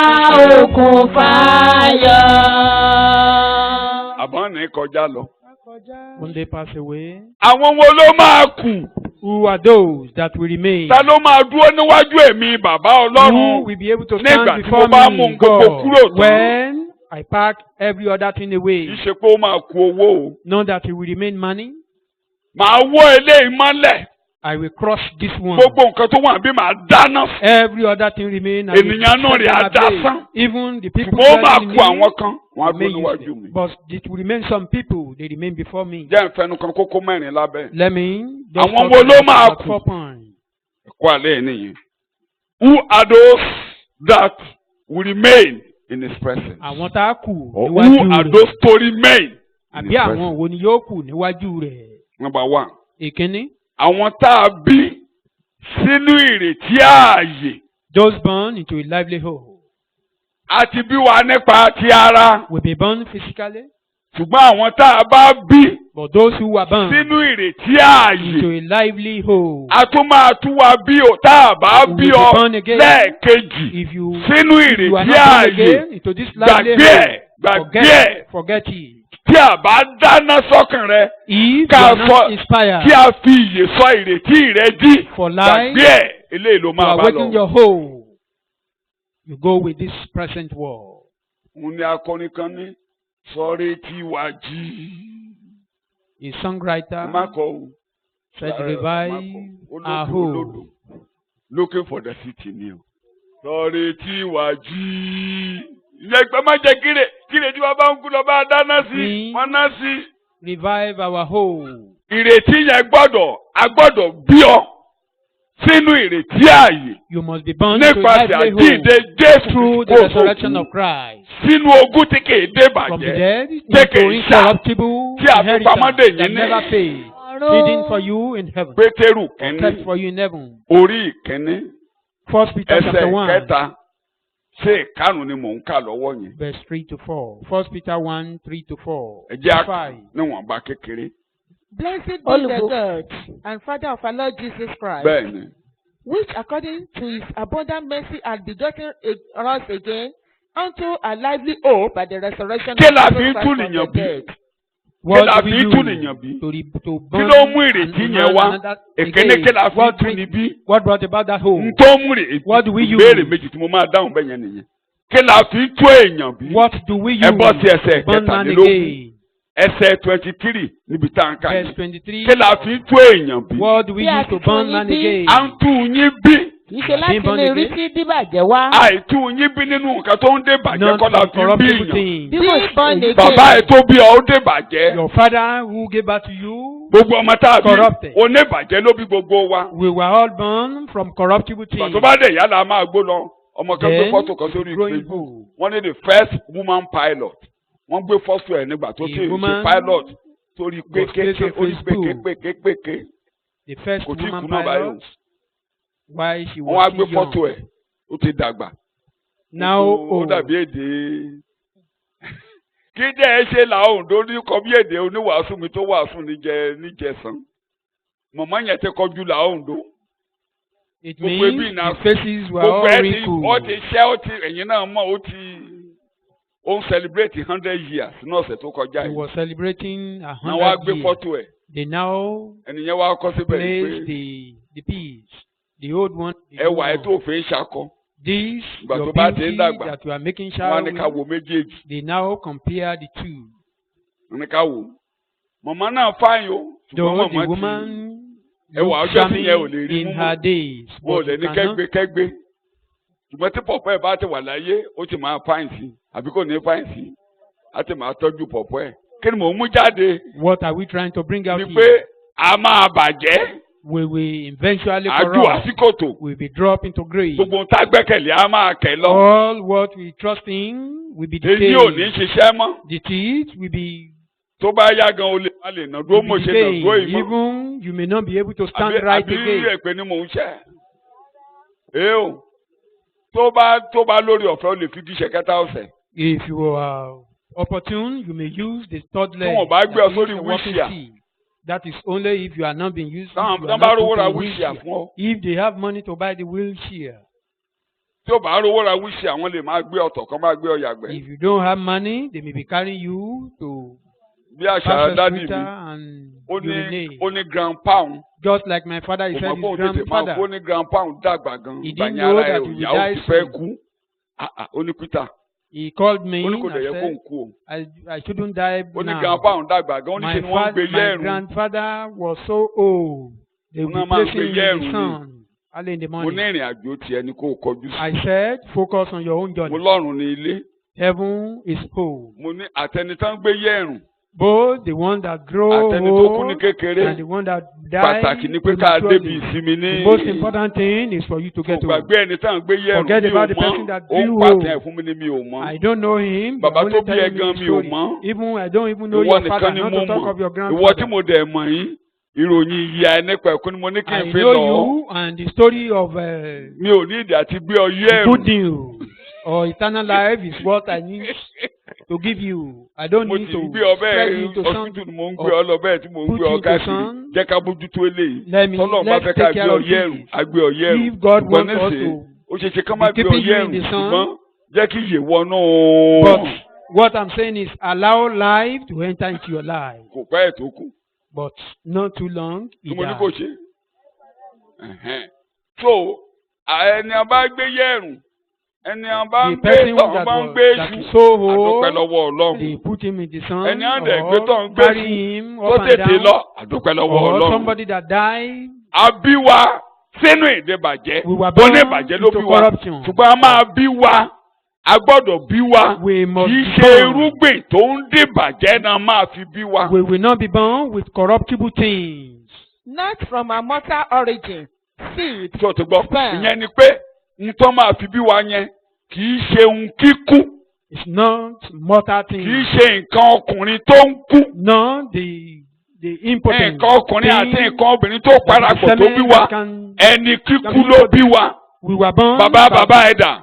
àòkùn fàyọ̀. Àbọ̀n ní kọjá lọ. When they pass away, Àwọn wo ló máa kù? who are those that will remain? Ta ló máa dúró níwájú èmi bàbá Who Ọlọ́run? will be able to Nígbà stand tí before mo bá mú me, gbogbo God, kúrò tán. when I pack every other thing Kì away? í ṣe pé ó máa kù owó o. Not that it will remain money. Màá wọ́ eléyìí mọ́lẹ̀. I will crush this one. Gbogbo nǹkan tó wà bí màá dáná fún. Every other thing remain. I will Ènìyàn náà set rẹ̀ á them dá ablaze. sán. Even the people Ṣùgbọ́n ó máa dwelling in kù àwọn me kan. Wọ́n á dúró remain níwájú useless. mi. But it will remain some people. They remain before me. Jẹ́ ìfẹ́nu kan kókó mẹ́rin lábẹ́. Let me just Àwọn talk wo ló about máa about kù? 4 points. Ẹ̀kọ́ àlẹ́ yìí nìyẹn. Who are those that will remain in his presence? Àwọn tá a kù Or who níwájú are rẹ̀. those to remain in Àbí his àwọn presence? wo ni yóò kù níwájú rẹ̀? Number one. Ìkíní. Àwọn tá a bí sínú ìrètí ààyè. Those born into a livelihood A ti bí wa nípa ti ara. will be born physically. Ṣùgbọ́n àwọn tá a bá bí But those who are born sínú ìrètí into ààyè. a livelihood, A tún máa tún wa bí o tá a bá will bí be ọ born again. lẹ́ẹ̀kejì if you sínú if you are ìrètí not born ààyè. again into this Gbàgbé livelihood, ẹ̀, gbàgbé ẹ̀. forget it. Tí a bá dáná sọ́kàn rẹ, If Ká you are fọ- not inspired tí a fi ìyè sọ ìrètí rẹ jí. for life, Gbàgbé ẹ̀, eléyìí ló to máa bá awaken lọ. your whole, you go with this present world. Mo ní akọrin kan ní sọrí tí wàá jí. A songwriter Má kọ o. said, Má revive kọ. our Olódò, whole. olódò. Looking for the city ni o. Sọrí tí wàá jí. Ìyẹn ìgbà má jẹ́ kíre tí wọ́n bá ń kú lọ bá dáná sí. Wọ́n ná sí. Revive our whole. Ìrètí yẹn a gbọ́dọ̀ bí ọ sínú ìrètí ààyè. You must be born into a Nípasẹ̀ livelihood àjíǹde Jésù through the kó resurrection fòkú. of Christ. Sínú ogún tí kìí dé From the bàjẹ́. dead Take into a incorruptible tí a fi pamọ́ dè inheritance that yín never ní. fades, hidden for you in heaven, Pétérù kept kínní for you in heaven. orí ìkínní 1 Peter chapter ẹsẹ̀ 1, kẹta ṣé ìkarùn ni mò ń kà lọ́wọ́ yẹn. verse 3 to 4. 1 Peter 1, 3 to 4. Ẹ jẹ́ 5. níwọ̀nba kékeré. Blessed be the Olùbùkún. God and Father of our Lord Jesus Christ, Bẹ́ẹ̀ ni. which according to his abundant mercy hath begotten us again unto a lively hope by the resurrection Kí of la Jesus fi ń Christ tún from nìyàn the bí? dead. What la do we fi do tún nìyàn bí? to Kí burn ló mú and ìrètí man yẹn wá? another Èkéné again? kí la fi What tún bring- ni bí? What brought about that hope? N tó mú What do we use? ìbéèrè méjì tí mo máa dáhùn bẹ́ẹ̀ yẹn nìyẹn. Kí la fi tún èèyàn bí? What do we use Ẹ bọ́ sí ẹsẹ̀ to burn man kẹtàlélógún. again? Ẹsẹ̀ 23 níbi tá à ń kà Verse yìí. 23. Kí la fi tún èèyàn bí? What do we Bí a use to ti burn tún man yín bí, again? À ń tún yín bí. kì í ṣe láti born lè rí again? sí díbàjẹ́ wá. Àìtún yín bí nínú nǹkan tó ń dé bàjẹ́ Not kọ́ la from fi ń bí corruptible èèyàn. things. Bí was born again. Bàbá ẹ̀ tó bí ọ ó dé bàjẹ́. Your father who gave birth to you, Gbogbo ọmọ tá a bí Corrupted. oníbàjẹ́ ló bí gbogbo wa. we were all born from corruptible things. Ìgbà tó bá dé ìyá la máa gbó lọ. Ọmọ kan gbé Then, fọ́tò kan sórí growing Facebook. old. Wọ́n ní the first woman pilot. Wọ́n gbé fọ́tò ẹ̀ nígbà tó A ti ṣe woman pilot. Torí was placed pékéké on orí Facebook. pékéké. The first Kò tí ì woman kú náà báyìí o. pilot, while she Wọ́n wá was gbé still fọ́tò young. ẹ̀. Ó ti dàgbà. Now Ó old. dàbí èdè. Kí jẹ́ ẹ ṣe là Oǹdó ní kọ bí èdè oníwàásù mi tó wàásù níjẹsán. Mọ̀mọ́ yẹn ti kọjú là Oǹdó. It Gbogbo means ẹbí náà- the faces were Gbogbo all ẹ ti wrinkled. ó ti ṣẹ́ ó ti ẹ̀yin náà mọ̀ ó ń celebrate 100 years ní ọ̀sẹ̀ tó kọjá He yìí. was celebrating Náà wá 100 gbé years. fọ́tò ẹ̀. They now Ẹnìyẹn wá kọ́ síbẹ̀ yìí place pé the piece, the old one. the new ẹwà ẹ̀ one. tó fi ń ṣakọ. This, Ìgbà your tó bá ti ń beauty dàgbà, that you are making Wọ́n á shower ní ká wo with, méjèèjì. they now compare the two. Wọ́n ní ká wò. Mọ̀mọ́ náà fáyìn o. Ṣùgbọ́n Though the mọ̀mọ́ woman ẹwà looked ọjọ́ tí yẹn ò lè charming rí in mú her mú. days, Wọ́n ò but lè you ní cannot, kẹ́gbé. Ṣùgbọ́n tí pọ̀pọ́ ẹ̀ bá ti wà láyé, ó ti máa fáyìn sí. Àbí kò ní fáyìn sí. Á ti máa tọ́jú pọ̀pọ́ ẹ̀. Kí ni mò ń mú jáde? what are we trying to bring out Ni here? pé a máa bàjẹ́. we will eventually Àjù corrupt. àsíkòtò. We will be dropped into grave. Gbogbo tá a gbẹ́kẹ̀lé a máa kẹ̀ lọ. All what we trust in will be Èyí ò ní decayed. ṣiṣẹ́ mọ́. The teeth will be Tó bá yá gan o lè má lè nà dúró mo ṣe nà decayed. dúró yìí mọ́. Even you may not be able to stand right Àbí again. èpè ni mò ń ṣẹ́. Èèó tó bá lórí ọ̀fẹ́ o lè fi díṣẹ́ kẹta ọ̀sẹ̀. If you are opportune, you may use the third leg. wọ́n bá gbé ọ that sórí is a walking wheelchair. stick. That is only if you are not being used. Táwọn if you are bá not rówó put ra in wheelchair wheelchair. fún ọ. If they have money to buy the wheelchair. Tí ó bá rówó ra wheelchair àwọn lè máa gbé ọ̀tọ̀ kan máa gbé ọ yàgbẹ́. If you don't have money, they may be carrying you to Bí àṣà pass dádì hospital mi, and ó urinate. ní grandpa òun. Just like my father, he Kò said mọ̀ his pé òun tètè máa grandfather. kó ní grandpa òun dàgbà gan. He Ìgbà didn't yẹn know ara that ẹ̀ he would ìyàwó die ti fẹ́ soon. kú. Ó ní Peter. He called me Ó ní kò and dẹ̀ yẹ kó said, ń kú o. I shouldn't die Ó ní now. grandpa òun dàgbà gan. Ó ní ṣe ni wọ́n ń gbé My yẹ́rùn. grandfather was so old. They Wọ́n would máa ń place gbé him in yẹ́rùn the ni. sun early in the Mo ní morning. ìrìn àjò tiẹ̀ ni kó o kọjú sí. I said, focus on your own Mo journey. lọ́rùn ní ilé. Heaven is home. Mo ní àtẹnitán gbé yẹ́rùn. Both the one that grow Àtẹni tó kú ní old kékeré. and the one that die Pàtàkì ni pé ká débi prematurely. ìsinmi ní. The most important thing is for you to get Kò home. gbàgbé ẹni tán gbé yẹ́rùn Forget mi ò about the person mọ̀. that Ó ń grew pàtẹ́ ẹ̀ old. fún mi ni mi ò mọ̀. I don't know him. Bàbá but tó only bí ẹ telling gan me mi the ò story. mọ̀. Even I don't even know Ìwọ your father. nìkan ni Not mo to talk mọ̀. of your Ìwọ tí grandfather. mo dẹ̀ mọ̀ yín. Ìròyìn ìyá ẹ nípa ẹ̀kọ́ ni mo ní kí I n fi know lọ. you and the story of Mi ò ní ìdí àti gbé ọ good yẹ́rùn. news or eternal life is what I need to give you. I don't Mo need ti to gbé ọ spread bẹ́ẹ̀ you to ọsibítù some. ni mo ń gbé ọ lọ bẹ́ẹ̀ tí mo ń put gbé ọ you to káàkiri. some. Jẹ́ ká bójútó eléyìí. Let's Tọ́lọ́run bá fẹ́ ká take gbé care ọ of yẹ́rùn. this. A gbé ọ yẹ́rùn. If God Ṣùgbọ́n wants us nísìnyí, to ó ṣe ṣe ká má be gbé ọ keeping you in yẹ́rùn. the sun. Ṣùgbọ́n jẹ́ kí ìyè wọnú. But what I'm saying is allow life to enter into your life. Kò pẹ́ ẹ̀ tó kù. But not too long, Tí he mo ní kò died. ṣe. So ẹni a bá gbé yẹ́rùn. Ẹni a bá ń The gbé person tọ̀ that bá ń was gbé that èṣù. is so Àdúpẹ́ old, lọ́wọ́ Ọlọ́run. they put him in the sun Ẹni á dẹ̀ gbé tọ̀ ń or gbé carry èṣù. him Tó up and tètè down, lọ. Àdúpẹ́ lọ́wọ́ or Ọlọ́run. somebody that died. A bí wa sínú ìdíbàjẹ́. We were born Oníbàjẹ́ ló into bí wa. corruption. Ṣùgbọ́n a máa bí wa. A gbọ́dọ̀ bí wa. We must Kì í be ṣe born. irúgbìn tó ń dìbàjẹ́ náà máa fi bí wa. We will not be born with corruptible things. Not from a mortal origin, seed, Tí o ti gbọ́. Sperm. Ìyẹn ni pé nǹkan máa fi bí wa yẹn kì í ṣe ohun kíkú. It's not mortal Kì í things. ṣe nǹkan ọkùnrin tó ń kú. No, the impotent. Nǹkan ọkùnrin àti thing nǹkan obìnrin tó that the parapọ̀ tó semen bí wa. that can- Ẹni kíkú ló bí wa. We were born Bàbá ẹ̀dà.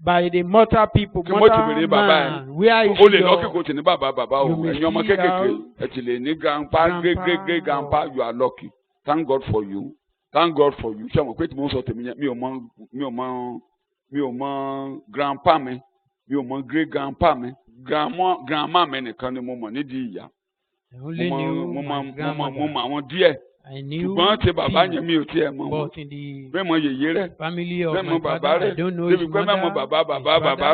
by the mortal people, Kí mo ti mortal bèrè bàbá ẹ̀. man. Where is O lè lọ your... kíkó tì ní bàbá o. You may Ẹ̀yin ọmọ see kéékèèké. how Ẹ ti lè ní grandpa, great grandpa, you are lucky. Thank God for you. Thank God for you. Ṣé àwọn pé tí mo ń sọ tèmi yẹn mi ò mọ grandpa mi. Mi ò mọ great grandpa mi. Grandma mi nìkan ni mo mọ̀ nídìí ìyá. I only knew Mo my mọ grandmother. àwọn díẹ̀. I knew Ṣùgbọ́n ti bàbá things, yẹn mi ò tiẹ̀ mọ̀ wọ́n. but in the Bẹ́ẹ̀ mọ yèyé rẹ̀. family of Bẹ́ẹ̀ my mọ bàbá father, I rẹ̀. don't know Débi his pé mother, bẹ́ẹ̀ mọ bàbá his father,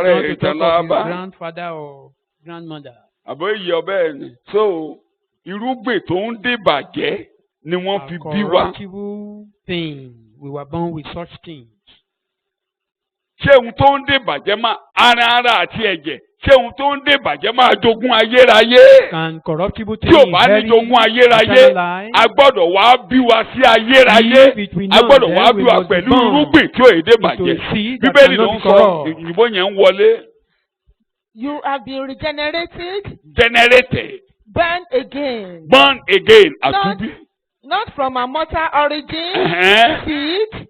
rẹ̀ not to ìtàn talk of his lábá. grandfather or grandmother. Àbọ̀ èyí ọbẹ̀ ẹ̀ ni. So irúgbìn tó ń dìbàjẹ́ ni wọ́n fi bí wa. Corruptible thing. We were born with such things. Ṣé ohun tó ń dìbàjẹ́ máa ara àti ẹ̀jẹ̀? Ṣé ohun tó ń dìbàjẹ́ máa jogún ayérayé? Can corruptible Tí things ò bá ní inherit jogún ayérayé, eternal life? a gbọ́dọ̀ wá bí wa sí ayérayé. If it will A not, gbọ́dọ̀ wá then bí we wa must be pẹ̀lú born irúgbìn tí ò èdè into bàjẹ́. a seed that Bíbélì ló cannot ń be sọ corrupt. ìyìnbó yẹn ń wọlé. You have been regenerated, Generated, born again. born again, àtúbí. Not from a mortal origin, Ẹ̀hẹ́n. seed,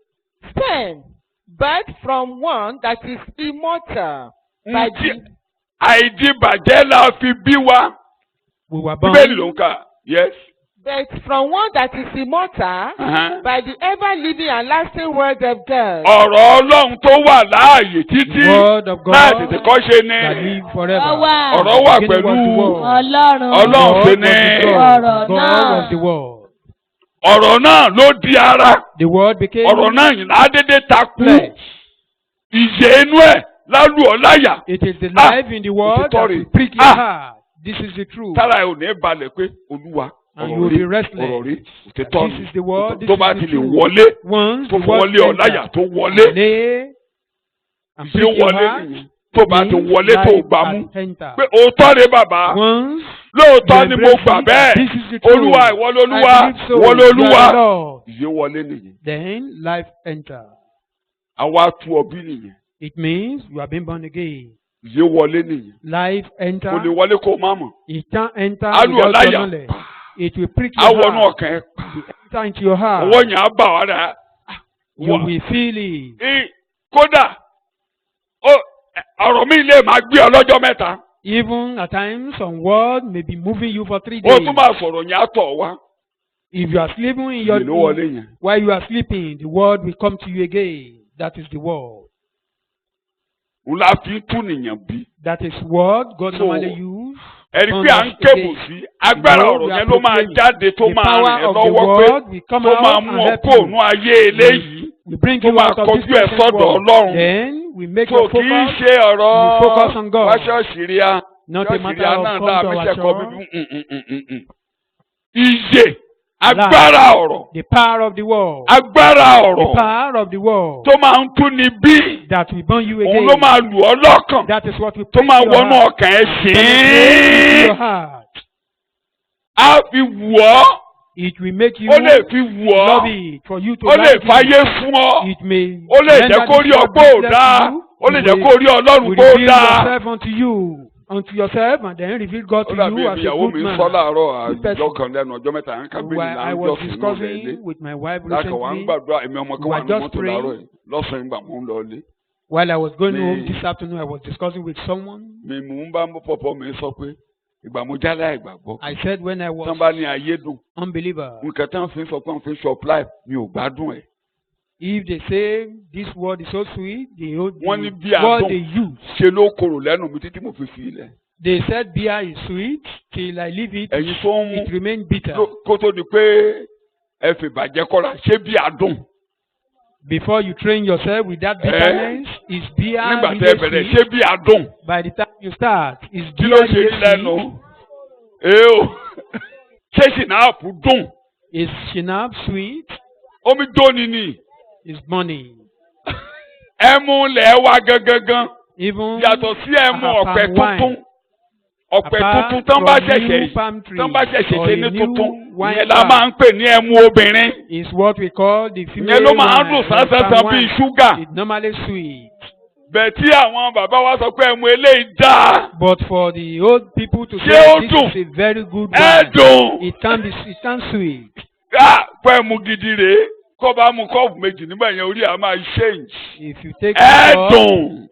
sperm, but from one that is immortal. By Ntí the, àìdìbàjẹ́ la fi bí wa. We were born Bíbélì ló ń kà. Yes. but from one that is immortal, Ẹ̀hẹ́n. by the ever-living and lasting word of God. Ọ̀rọ̀ Ọlọ́run tó wà láàyè títí the word of God láì tètè kọ́ ṣe that ni. live forever. Ọ̀rọ̀ wà Beginning was the pẹ̀lú word. Ọlọ́run. Ọlọ́run God sì was ni. the word. Ọ̀rọ̀ God náà. was the word. Ọ̀rọ̀ náà ló di ara. The word became Ọ̀rọ̀ náà yìí ládédé takú. flesh. Ìyè inú ẹ̀ lálù ọ́ láyà. It is the Ah, life in the word òtítọ́ that rèé. will prick your Ah. heart. This is the truth. Tára ẹ̀ ò ní balẹ̀ pé Olúwa And you ọ̀rọ̀ will be rí restless. ọ̀rọ̀ rí òtítọ́ This ni. is the word. This Tó is bá the ti lè truth. wọlé Once tó the word wọlé ọ̀ láyà enters, tó wọlé. lay and Tí ó prick your wọlé heart, nìyẹn. Tó bá ti means wọlé tó life gbámú. has entered. Pé òótọ́ rẹ bàbá. Once lóòótọ́ ni mo embrace gbà it, bẹ́ẹ̀. this is the truth. Olúwa ìwọ lolúwa I believe so. ìwọ You lolúwa. are the Lord. Ìyè wọlé nìyí. Then life enter. Àwa tú ọbí nìyí. It means you have been born again. Ìyè wọlé nìyí. Life enter. Kò lè wọlé kó o má mọ̀. It can't enter Á lù ọ́ without your láyà. knowledge. It will prick Á your wọnú heart. ọkàn ẹ. It will enter into your heart. Ọwọ́ yẹn á bà wá dà. You will feel it. Kódà ọ̀rọ̀ mi lè máa gbé ọ lọ́jọ́ mẹ́ta. Even at times, some word may be moving you for 3 O days. tún máa sọ̀rọ̀ yẹn á tọ̀ wá. If you are sleeping in your Ìyè ló wọlé yẹn. while you are sleeping, the word will come to you again. That is the word. Òun la fi tún nìyẹn bí. That is what God So, normally use. Ẹni pé à ń kébù sí agbára ọ̀rọ̀ yẹn ló máa jáde tó The máa power rìn ẹ́ of the lọ́wọ́ pé word will come tó máa out mú and ọ help kó you. ònú ayé eléyìí. We bring tó you máa out of kọjú this ẹ̀ present sọ́dọ̀ world. Ọlọ́run. Then we make So your kì í focus ṣe ọ̀rọ̀ you focus on God. wá ṣọ́ọ̀ṣì rí a Not a ṣọ́ọ̀ṣì rí matter a of náà come dáa to mi our ṣẹ̀kọ́ church. bíbí. Ìyè agbára ọ̀rọ̀ The power of the world. agbára The ọ̀rọ̀ power of the world tó máa ń tún ni bí that will burn you òun again. ló máa lù ọ́ lọ́kàn That is what will tó prick máa your wọnú heart. ọkàn ẹ̀ Penetrate into your sí. heart. Á fi wù ọ́ It will make you ó lè fi wù love ọ́ it for you to ó lè like fàyè it. fún ọ. It may Ó lè render jẹ́ kó rí this ọgbó ò useless dáa to you. ó lè You jẹ́ will- kó rí Ọlọ́run will pé ó reveal dáa. yourself unto yourself, and then reveal God Ó to dàbí you èmi as a ìyàwó good mi man. sọ láàárọ̀ Good person. àjọ kan lẹ́nu ọjọ́ mẹ́ta yẹn ká gbé While ní I láńjọ́ was sínú rẹ̀ discussing ilé. with my wife Lákàn wá ń recently, gbàdúrà èmi ọmọ kan we wà were ní just mọ́tò praying. láàárọ̀ yìí lọ́sàn-án ìgbà mò ń lọ ilé. while I was going Me- home this afternoon, I was discussing with someone. Mi mò ń bá pọ̀pọ̀ mi sọ pé ìgbà mo jálẹ̀ àìgbàgbọ́. I said when I Tán was bá ní ayé dùn unbeliever, nǹkan tán fi ń sọ pé wọ́n fi ń shop life mi ò gbádùn ẹ̀. if they say this word is so sweet, the Wọ́n ní bí word àdùn they use, ṣe ló korò lẹ́nu mi títí mo fi fi ilẹ̀. they said beer is sweet till I leave it. Ẹ̀yin tó ń It remained bitter. kó tó di pé ẹ fi bàjẹ́ kọ́ra ṣé bí àdùn. Before you train yourself with that bitterness, is beer Nígbà really tẹ́ ẹ bẹ̀rẹ̀ ṣé sweet? bí àdùn. By the time you start, is Kí beer ló ṣe really rí lẹ́nu? sweet? Èé o ṣé ṣìnáàpù dùn? Is shinap sweet? Omi jóni ni. Is money. Ẹmu lẹ̀ wá gangan. Even Yàtọ̀ sí ẹmu a ọ̀pẹ palm wine. tuntun. Ọ̀pẹ Apart tuntun tán bá from ṣẹ̀ṣẹ̀ new palm tree tán bá ṣẹ̀ṣẹ̀ or ṣe a ní new tuntun. wine Ìyẹn la farm máa ń pè ní ẹmu obìnrin. is what we call the female Ìyẹn ló máa ń wine, dùn or sánsánsan palm bíi wine. ṣúgà. It's normally sweet. Bẹ́ẹ̀ tí àwọn bàbá wa sọ pé ẹmu eléyìí dáa. But for the old people to Ṣé say ó this dùn? is a very good Ẹ wine, dùn. it can sweet. Pẹ́ mu gidi rèé. Kọ́ bá mu kọ́ọ̀bù méjì nígbà yẹn orí à máa change. If you take Ẹ it up, dùn.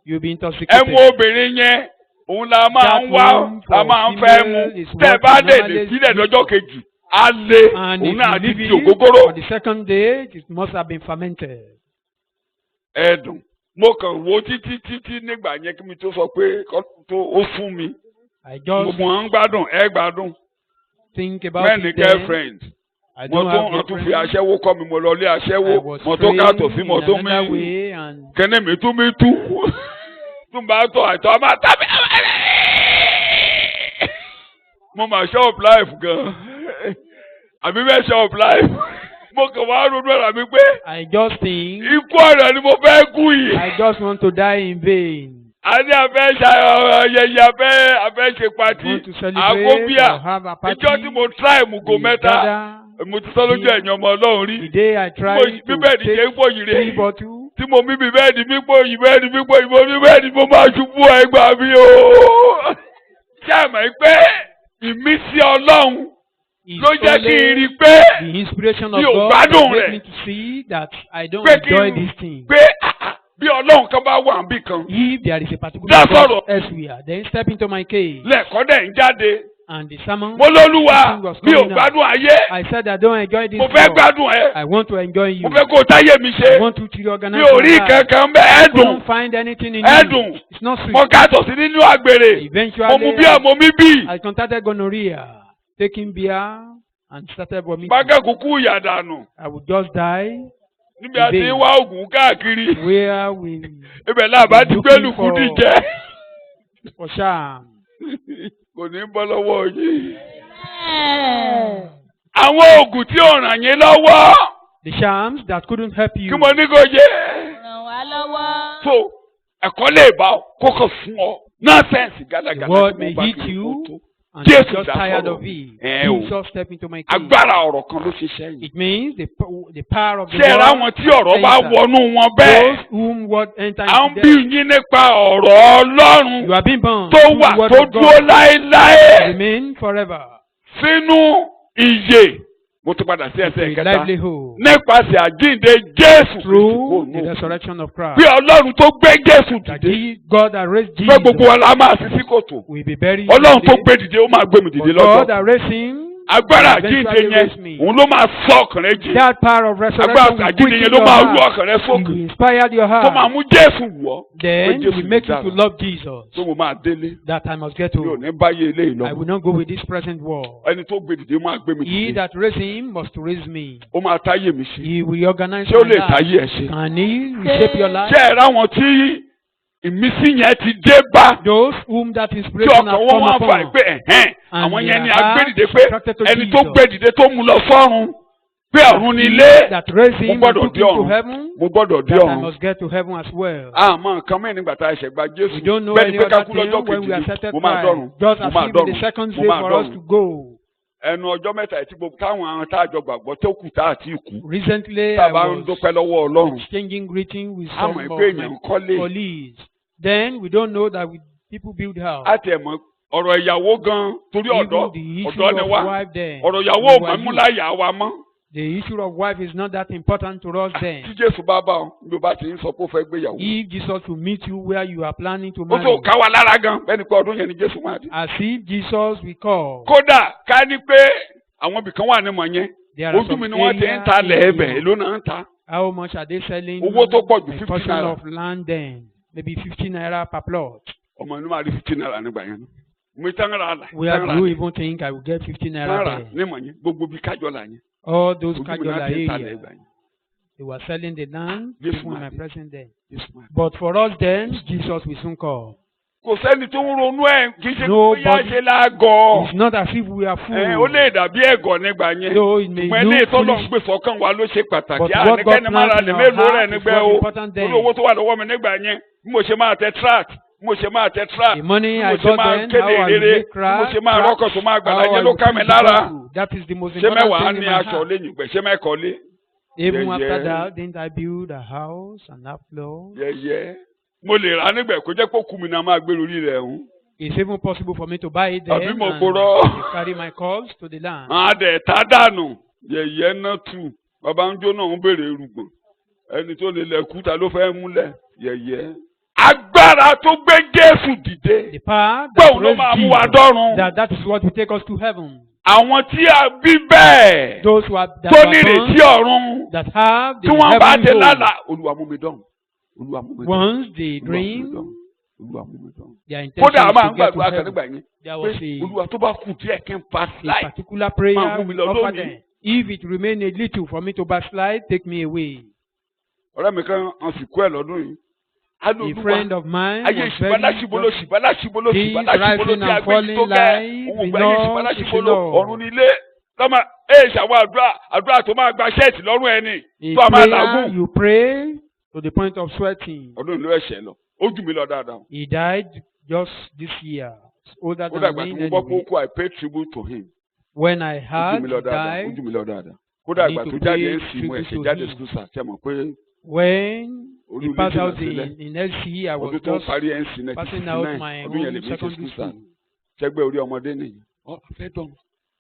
you'll be intoxicated. Ẹmu obìnrin yẹn òun la máa That ń wá one la for máa ń fẹ́ female mu is tẹ́ ẹ what bá we dẹ̀ lè normally sílẹ̀ do. lọ́jọ́ kejì á lé And òun if náà you ti leave di it ògógóró. for the second day, it must have been fermented. Ẹ̀dùn mo kàn wo títí nígbà yẹn kí mi tó sọ pé tó ó fún mi I just gbogbo wọn ń gbádùn ẹ gbádùn think about mẹ́ni it then. girlfriend I mo don't tún have tún fi girlfriend. aṣẹ́wó kọ́ mi mo lọ lé I aṣẹ́wó was mo tó kàtọ̀ sí trained mo in tó another mí way, and kẹ́ni mi tún tún bá tọ̀ àìtọ́ a máa tàbí mo máa show up life gan àbí bẹ́ẹ̀ show up life mo kàn wá ronú ẹ̀rọ mi pé I just think ikú ọ̀rẹ́ ni mo fẹ́ kú yìí. I just want to die in vain. A ní abẹ́ ṣe ayẹyẹ abẹ́ ṣe pati Want to celebrate àgóbíà or have a party. ìjọ tí mo try mugo We mẹ́ta gather. mo ti sọ lójú ẹ̀yìn ọmọ Ọlọ́run rí The day I tried to bíbẹ́ẹ̀dì ṣe ń take pòyì rè 3 bottles, tí mo mí bíbẹ́ẹ̀dì mi pòyì bíbẹ́ẹ̀dì mo bíbẹ́ẹ̀dì mo máa ṣubú ẹgbà mi o. Ṣé àmọ́ pé ìmísí Ọlọ́run is ló jẹ́ kí n rí only pé the inspiration of mi ò God gbádùn that rẹ̀. made me to see that I don't pé kí enjoy n this thing. pé bí Ọlọ́run kan bá wà níbì kan If there is a particular That's God all. elsewhere, then step into my cave. lẹ́ẹ̀kọ́ dẹ̀ ń jáde And the sermon, mo lólúwa teaching was mi ò coming out. gbádùn ayé I said I don't enjoy this mo fẹ́ world. gbádùn ẹ. I want to enjoy you. Mo fẹ́ kó o táyé mi ṣe. I want you to organize Mi ò rí my life. kankan bẹ́ẹ̀ I ẹ̀dùn. couldn't find anything in Ẹ̀dùn. you. It's not sweet. Mo kàtọ̀ sí nínú àgbèrè. Eventually, Mo mu bí àmọ́ mi bì. I contacted gonorrhea, taking beer and started vomiting. Bákẹ́ kúkú ìyàdànù. I would just die Níbi àti Ìbéèrè. wá oògùn káàkiri. where we Ibẹ̀ náà bá ti gbé Looking lùkúdì for- jẹ́. for sham. Kò ní bọ́ lọ́wọ́ yìí. Àwọn oògùn tí ò ràn yín lọ́wọ́. The shams that couldn't help you. Kí mo ní kò jẹ́. Ràn wá lọ́wọ́. So ẹ̀kọ́ lè bá ọ kókò fún ọ. Nọ́ọ̀sẹ̀nsì The gàdàgàdà word tí may mo bá hit kiri you kó tó. and you're Jésù just dá tired sọ̀rọ̀. of it. Ẹ o. Jesus stepped into my case. Agbára ọ̀rọ̀ kan ló ṣiṣẹ́ yìí. It means the power of the Ṣé ẹ ráwọn tí ọ̀rọ̀ bá enter. wọnú wọn bẹ́ẹ̀? Those whom word enter À ń into bí them. yín nípa ọ̀rọ̀ Ọlọ́run You are being born tó through wà the word tó of dúró God. láéláé Remain forever. sínú ìyè. Mo ti padà sí ẹsẹ̀ A ìkẹta. livelihood Nípasẹ̀ àjíǹde Jésù through Kristi the kò nù. resurrection of Bí Christ. Ọlọ́run tó gbé Jésù That dìde. God that raised Pé gbogbo Jesus wa la máa fi sí kòtò. will be buried. Ọlọ́run tó today. gbé dìde ó máa gbé mi dìde But God lọ́jọ́. that raised him Agbára will àjíǹde eventually yẹn raise me. òun ló máa sọ ọkàn rẹ jí. That power of Agbára resurrection will àjíǹde quicken yẹn ló your máa rú heart. ọkàn rẹ It sókè. will inspire your Tó máa heart. mú Jésù wọ̀. Then Jésù will make you to dára. love Jesus. Tó mo máa délé. That I must get Mi ò to. ní báyé eléyìí I lọ. will not go with this present world. Ẹni tó gbé dìde máa gbé mi He dìde. that raised him must raise me. Ó máa táyé mi ṣe. He will organize Ṣé ó my lè life. táyé ẹ ṣe? Can he reshape your life? Ṣé ẹ ráwọn tí ìmísí yẹn ti dé bá? Those whom that Tí inspiration ọkàn has wọn come wá fà upon. pé ẹ̀hẹ́n And àwọn their yẹn ni a gbé heart dìde pé attracted to ẹni tó Jesus. gbé dìde tó mú lọ sọ́run pé ọ̀run ni ilé. That raised Mo him and gbọ́dọ̀ took dé him to ọ̀run. heaven. Mo gbọ́dọ̀ dé That I ọ̀run. must get to heaven as well. Àmọ́ nǹkan mẹ́rin nígbà tá a ṣẹ̀ gba We Jésù. don't know Bẹ́ẹ̀ni any pé ká other kú thing lọ́jọ́ when we kejì accepted mo máa dọ̀run. Christ. Just Mo as máa if in the dọ̀run. second Mo day máa for us dọ̀run. to go. Ẹnu ọjọ́ mẹ́ta tí gbogbo táwọn àwọn tá a jọ gbàgbọ́ tó kù tá a ti kú. Recently, Tá I a bá ń was dúpẹ́ lọ́wọ́ Ọlọ́run. exchanging greeting with A some mọ̀ of pé my èèyàn ń kọ́lé. colleagues. Then we don't know that people build house. A tẹ̀ mọ́ ọ̀rọ̀ ìyàwó gan torí ọ̀dọ́ Even the issue ọ̀dọ́ ni of wá. wife then. Ọ̀rọ̀ ìyàwó we ò were mọ̀ mú youth. láyà wa mọ́. The issue of wife is not that important to us Tí then. Jésù bá bá ọ bí o bá ti ń sọ pé ó fẹ́ gbéyàwó. If Jesus will meet you where you are planning to Ó tó marry, ká wa lára gan bẹ́ẹ̀ ni pé ọdún yẹn ni Jésù máa dé. as if Jesus will call. Kódà ká ní pé àwọn ibìkan wà ní mọ̀ yẹn. There are Ojú some mi ni wọ́n ti ń ta areas lẹ́ẹ̀bẹ̀ in èló náà ń ta. how much are they selling Owó tó pọ̀ ju a 50 portion naira. of land then? Maybe 50 naira per plot. Ọmọ inú máa rí 15 naira nígbà yẹn. Mo tán ra là. Where do you even think I will get 50 naira Náírà there? ní mọ̀ yẹn gbogbo bí kájọ là yẹn. All those Ojú mi náà Kajola ti ń ta areas, lẹ́ẹ̀bẹ̀ yẹn. they were selling the land Yes, even in ma'am. my present day. Jésù máa dé. But for us then, Jesus will soon call. Kò sẹ́ni tó ń ronú ẹ̀ kì í ṣe Nobody- bóyá ṣe lágọ̀ọ́. It's not as if we are Ó lè fools. dàbí ẹ̀gọ́ nígbà yẹn. Though it may Ṣùgbọ́n ilé look ìtọ́lọ̀ ń foolish, gbé sọ́kàn wa ló ṣe pàtàkì. But what God Àníkẹ́ni máa ra plans lè in mélòó our rẹ̀ heart is nígbẹ́ what's o. important then. Olú owó tó wà lọ́wọ́ mi nígbà yẹn. Bí mo ṣe máa tẹ track. Bí mo ṣe máa tẹ track. the money Bí I mo ṣe got máa then, kéde how I will ìrere. make Bí mo ṣe máa rọ́kọ̀ tó máa gbàlá how yẹn I ló will ká mi preach the lára. gospel. That is the most Ṣé mẹ́wàá important ní thing in my aṣọ heart. lẹ́yìn ìgbẹ́? Ṣé mẹ́kọ̀ọ́lé? Even Yeah, after yeah. that, didn't I build a house and have floor? Yẹ́yẹ́. Mo lè rà nígbà kó jẹ́ pé kú mi náà máa gbé lórí rẹ̀ hùn. It's even possible for me to buy it then Àbí and mo gbọ́rọ̀. carry my calls to the land. Àdẹ̀ tá dànù. Yẹ̀yẹ́ náà tù. Bàbá ń jó náà ń béèrè irùgbọ̀n. Ẹni tó lè lẹ̀kú ta ló fẹ́ múlẹ̀? Yẹ̀yẹ́. Agbára tó gbé Jésù dìde. The power Pé that òun ló máa raised mú wa Jesus, dọ́run. that is what will take us to heaven. Àwọn tí a bí bẹ́ẹ̀. Those who are Tó that, nírètí are born, ọ̀run. that have the Tí wọ́n bá heavenly ti hope. lálàá. Olúwa mú mi dọ́run. Olúwa mú mi dọ́run. Once they Olúwa mú mi dream, dọ́run. Olúwa mú mi dọ́run. their intention Kódà a is máa ń to get to gbàdúrà kan heaven. nígbà yẹn. There Pé was a Olúwa tó bá kù díẹ̀ kí n pass life. particular prayer Máa mú mi lọ offered lónìí. them. If it remain a little for me to backslide, take me away. Ọ̀rẹ́ mi kan hàn sí kú ẹ̀ lọ́dún yìí. A friend of mine Ayé was ìṣìbálá very ṣìbóló ṣìbálá ṣìbóló Things ṣìbálá ṣìbóló rising tí a and gbé yìí tó falling gẹ́. life, Òun ògbà ayé ìṣìbálá enough is ṣìbóló enough. ọ̀run nílé. Lọ́mọ ṣàwọn àdúrà tó máa gba ṣẹ́ẹ̀tì lọ́rùn ẹni. a Tó a máa prayer làágùn. you pray to the point of sweating. Ọdún ìlú ẹ̀ṣẹ̀ lọ. Ó jù mí lọ dáadáa. He died just this year, older Ó than dàgbà me tí mo gbọ́ pé ó anyway. kú I pay tribute to him. When I Ó jù heard mí he lọ dáadáa. Ó died, jù mí lọ dáadáa. Kódà I need ìgbà to tó jáde pay ń sì mú tribute ẹ̀ṣẹ̀ to jáde him. skúsà ṣe mọ̀ pé when Olú he passed ilé out jìnnà sílẹ̀. in LCE, I was Ọdún tó ń just parí NC passing out 1969. my Ọdún yẹn own lè méjì secondary skúsà. school. Ṣẹ́gbẹ́ orí ọmọdé nìyí. Fẹ́ dọ̀n,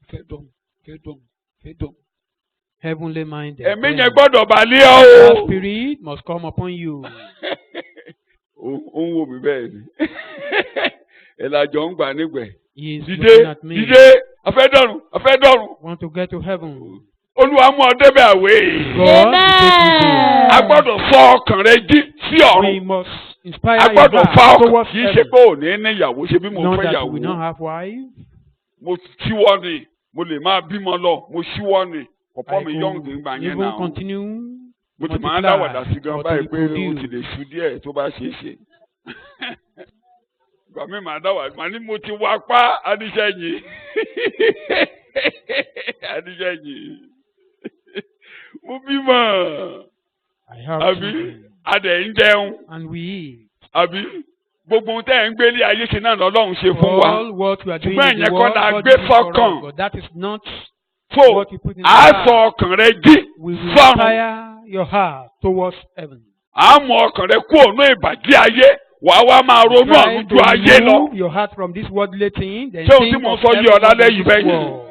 fẹ́ dọ̀n, fẹ́ dọ̀n, fẹ́ dọ̀n. Heavenly minded. Ẹ̀mí Then yẹn gbọ́dọ̀ balẹ̀ that o. spirit must come upon you. Ó ń wò mí bẹ́ẹ̀ ni. Ìlàjọ ń gbà nígbẹ̀. He is Dìde looking at me. dìde afẹ́dọ̀rùn. Want to get to heaven. Olúwa mú ọ débẹ̀ àwẹ̀. God will take you there. A gbọ́dọ̀ fọ ọkàn rẹ jí sí We ọ̀run. must inspire A your gbọ́dọ̀ fa heart ọkàn towards kì í ṣe heaven. pé ò ní níyàwó ṣe bí mo Not fẹ́ that we will not yàwó. have wife. Mo ṣíwọ́ ni mo lè máa bímọ lọ mo ṣíwọ́ ni. Pọ̀pọ́ I mi could yọ̀ǹgì ń gbà yẹn even náà. continue Mo ti máa ń multiply dáwàdà sí gan or báyìí to pé o ti reproduce. lè ṣu díẹ̀ tó bá ṣeé ṣe. Ìgbà mi máa dáwàdà màá ní mo ti wá pa Adíṣẹ́yìn. Adíṣẹ́yìn. Mo bímọ. I have Àbí children, adẹ̀ ń jẹun. and we eat. Àbí gbogbo ohun tẹ́ ẹ̀ ń gbélé ayé ṣe náà lọ́lọ́run ṣe fún wa. All what you are doing Ṣùgbọ́n in the ìyẹn kọ́ world, la God gbé did it for sọ́kàn. us, but that is not So what you put in the a heart. sọ ọkàn rẹ jí We will sọ́run. inspire your heart towards heaven. A mú ọkàn rẹ kú ònú ìbàjẹ́ ayé wàá wá máa ronú Try àrùn to ju ayé lọ. remove your heart from this worldly thing, then Ṣé ohun tí think mo of sọ yí heaven ọ̀la of lẹ́yìn this bẹ́ẹ̀ yẹn? world.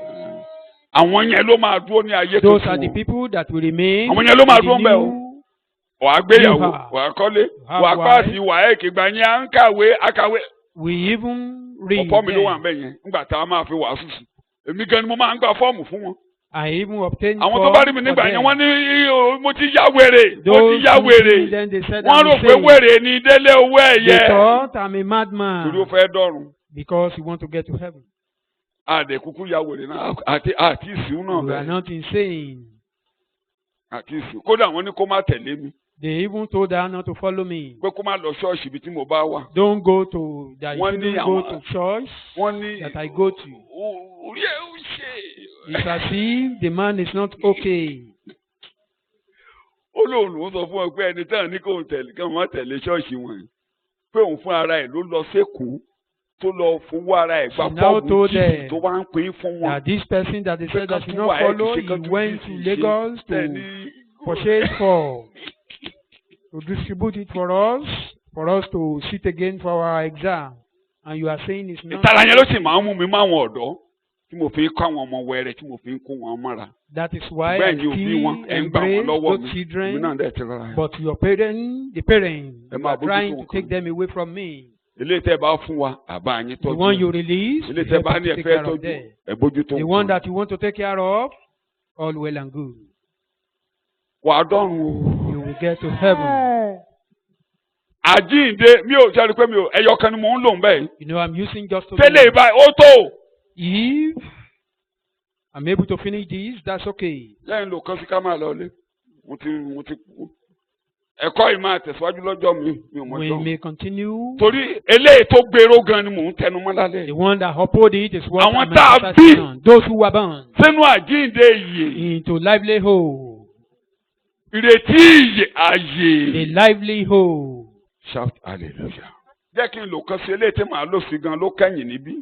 Àwọn yẹn ló máa dúró ní ayé Those are the tuntun. people that will remain Àwọn yẹn ló máa in the dúró ń bẹ̀ o. new. Wàá gbéyàwó, You have- wàá kọ́lé, have wàá wife. pàṣẹ, wàá èkìgbà yẹn à ń kàwé, àkàwé. We even read Ọ̀pọ̀ mi ló wà ń them. bẹ̀ yẹn nígbà tá a máa fi wàásù sí. Èmi gan ni mo máa ń gba fọ́ọ̀mù fún wọn. I even obtained Àwọn tó bá rí mi for nígbà them. yẹn wọ́n ní mo ti yá wèrè, mo Those ti yá who wèrè. see them, they said Wọ́n I'm rò pé insane. wèrè ni délé owó They ẹ̀yẹ. thought I'm a Torí ó madman fẹ́ dọ̀run. because you want to get to heaven. Àdè kúkú yá wèrè náà àti ìsìn náà You are bẹ́ẹ̀. not insane. Àti ìsìn. Kódà wọ́n ní kó má tẹ̀lé mi. They even told her not to follow me. Pé kó má lọ ṣọ́ọ̀ṣì ibi tí mo bá wà. Don't go to that. You Wọ́n ní shouldn't go àwọn- to church Wọ́n ní that I go to. orí ẹ̀ ń ṣe. It's as if the man is not okay. Ó lóun lòún sọ fún ọ pé ẹni tán ní kóun tẹ̀lé kí wọ́n tẹ̀lé ṣọ́ọ̀ṣì wọn. Pé òun fún ara ẹ̀ ló lọ sékòó tó lọ fowó ara ẹ̀ gba She now fọ́ọ̀mù told jíìpù them tó wá ń pín fún wọn. That this person that they said that should not Pé kan tún follow, wà ẹ́ kì í ṣe kan he tún went to bí Lagos ṣe. to Tẹ̀lé- purchase for, to distribute it for us to sit again for our exam. And you are saying it's not. Ìtara yẹn ló sì máa ń mú mi máa wọn ọ̀dọ́ tí mo fi ń kọ́ àwọn ọmọ wẹrẹ tí mo fi ń kó wọn mọ́ra. That is why I Bẹ́ẹ̀ ni òbí wọn still ẹ̀ ń gbà wọn embrace lọ́wọ́ those mi. Èmi children, náà dẹ̀ ti rọra yẹn. but your parents, the parents, Ẹ you máa are bójú trying tó to nǹkan. take them away from me. Ilé tẹ́ bá fún wa, àbá yín The one you tọ́jú. release, Ilé you tẹ́ bá help ní to ẹ take fẹ́ care of tọ́jú, them. ẹ bójú tó The one that you want to take care of, all well and good. Wà á dọ́run o. You will get to heaven. Àjíǹde mi ò sẹ́ni pé mi ò ẹyọ kan ni mò ń lò ń bẹ́ẹ̀. You know, I'm using just to. Tẹ́lẹ̀ ìbá ó tó. If I'm able to finish this, that's okay. Lẹ́yìn lò kan sí ká máa lọ ilé. Mo ti ẹ̀kọ́ yìí máa tẹ̀síwájú lọ́jọ́ mi ò mọ̀ We jọ́. may continue. Torí eléyìí tó gbèrò gan ni mò ń tẹnu mọ́ lálẹ́. The one that uphold it is what Àwọn I'm tá a emphasizing bí. on. Those who were born Sínú àjíǹde ìyè. into livelihood. Ìrètí ìyè àyè. A livelihood. Shout hallelujah. Jẹ́ kí n lò kan sí eléyìí tí màá lò sí gan ló kẹ́yìn níbí.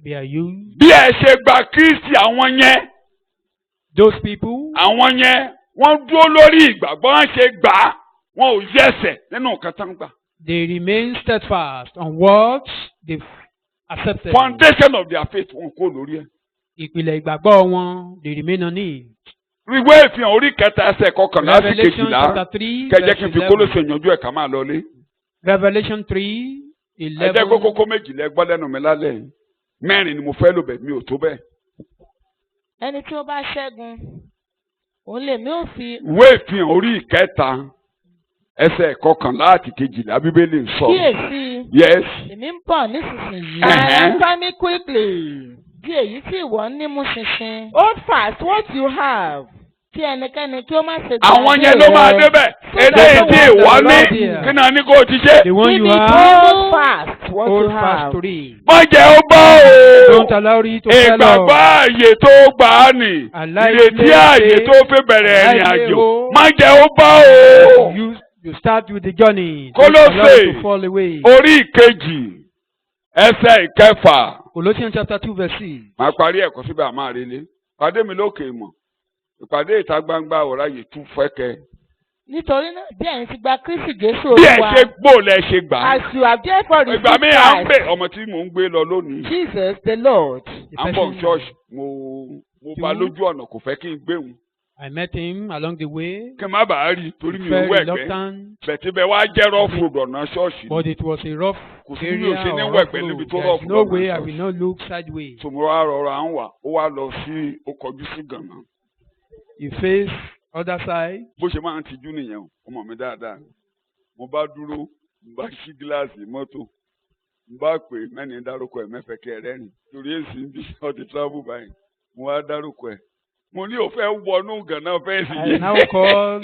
They are used. Bí ẹ ṣe gba Kristi àwọn yẹn. Those people, Àwọn yẹn wọ́n dúró lórí ìgbàgbọ́ wọn ṣe gbà á. Wọn ò yẹsẹ̀ nínú nǹkan tán gbà. they remain steadfast on what they've accepted. Foundation of their faith wọn kó lórí ẹ̀. Ìpìlẹ̀ ìgbàgbọ́ wọn, they remain on it. Ìwé ìfihàn orí kẹta ẹsẹ̀ kọkànlá sí Revelation kejìlá. chapter 3, Kẹjẹ kí verse n fi 11. Kólósè yanjú ẹ̀ ká máa lọlé. Revelation 3, Ẹ jẹ́ pé 11. kókó méjìlá gbọ́ lẹ́nu mi lálẹ́ yìí. Mẹ́rin ni mo fẹ́ lò bẹ̀ mi ò tó bẹ́ẹ̀. Ẹni tí ó bá ṣẹ́gun, òun lèmi ò fi Ìwé ìfihàn orí ìkẹta ẹsẹ̀ kọkànlá àti kejìlá Bíbélì ń sọ. kíyèsí. Yes. Èmi ń bọ̀ nísinsìnyí. Uh-huh. I am coming quickly. Bí èyí tí ìwọ ń nímú ṣinṣin. Hold fast what you have. Kí ẹnikẹ́ni kí ó má ṣe Àwọn yẹn ló máa débẹ̀. Eléyìí tí ìwọ ní kí náà ní kó o ti ṣe. The one you Níbi have, Hold fast what you hold have. fast to it. Wọ́n jẹ́ ó bọ́ Don't o. allow it to fail Ìgbàgbọ́ off. ààyè tó gbà á nì. Ìrètí ààyè tó fi bẹ̀rẹ̀ ìrìn àjò. Má jẹ́ ó bọ́ o. You start with the journey. Kólósè. Don't allow it to fall away. Orí ìkejì ẹsẹ̀ ìkẹfà. Colossians chapter 2 verse 6. Màá parí ẹ̀kọ́ síbẹ̀ àmọ́ àrélé. Pàdé mi lókè ìmọ̀. Ìpàdé ìta gbangba ọ̀ráyè tún fẹ́kẹ́. Nítorí náà bí ẹ̀yin ti gba Kristi Jésù Bí ẹ Olúwa. ṣe gbó lẹ ṣe gbà á. As you have therefore Ìgbà received mi à ń Christ, bè ọmọ tí mò ń gbé lọ lónìí. Jesus the Lord. The À ń bọ̀ person- ṣọ́ọ̀ṣì. Mo bá lójú ọ̀nà kò fẹ́ kí n gbé òun. I met him along the way. Kí n má bàa rí i torí mi ò Very wẹ̀ gbẹ́. reluctant, Bẹ̀tí bẹ́ẹ̀ wá jẹ́ rọ́ọ̀fù ọ̀nà ṣọ́ọ̀ṣì. but it was a rough Kò sí bí area o ṣe ní or wẹ̀ rough pẹ̀lú ibi road. tó There is rọ̀fù no lọ́nà way I ṣọ́ọ̀ṣì. will not look sideways. Tòmọ́ wa rọra ń wà, ó wá lọ sí ó kọjú sí gànà. You face other side. Bó ṣe máa ń tijú nìyẹn o, ọmọ mi dáadáa. Mo bá dúró, mo bá ṣí gíláàsì mọ́tò. Mo bá pè mẹ́ni dárúkọ ẹ̀ mẹ́fẹ̀kẹ́ rẹ̀ rìn. Torí èsì ń bí ọtí travel báyìí. Mo wá dárúkọ ẹ̀. Mo ní òfẹ́ wọnú gànà fẹ́ǹsì I yẹn. now call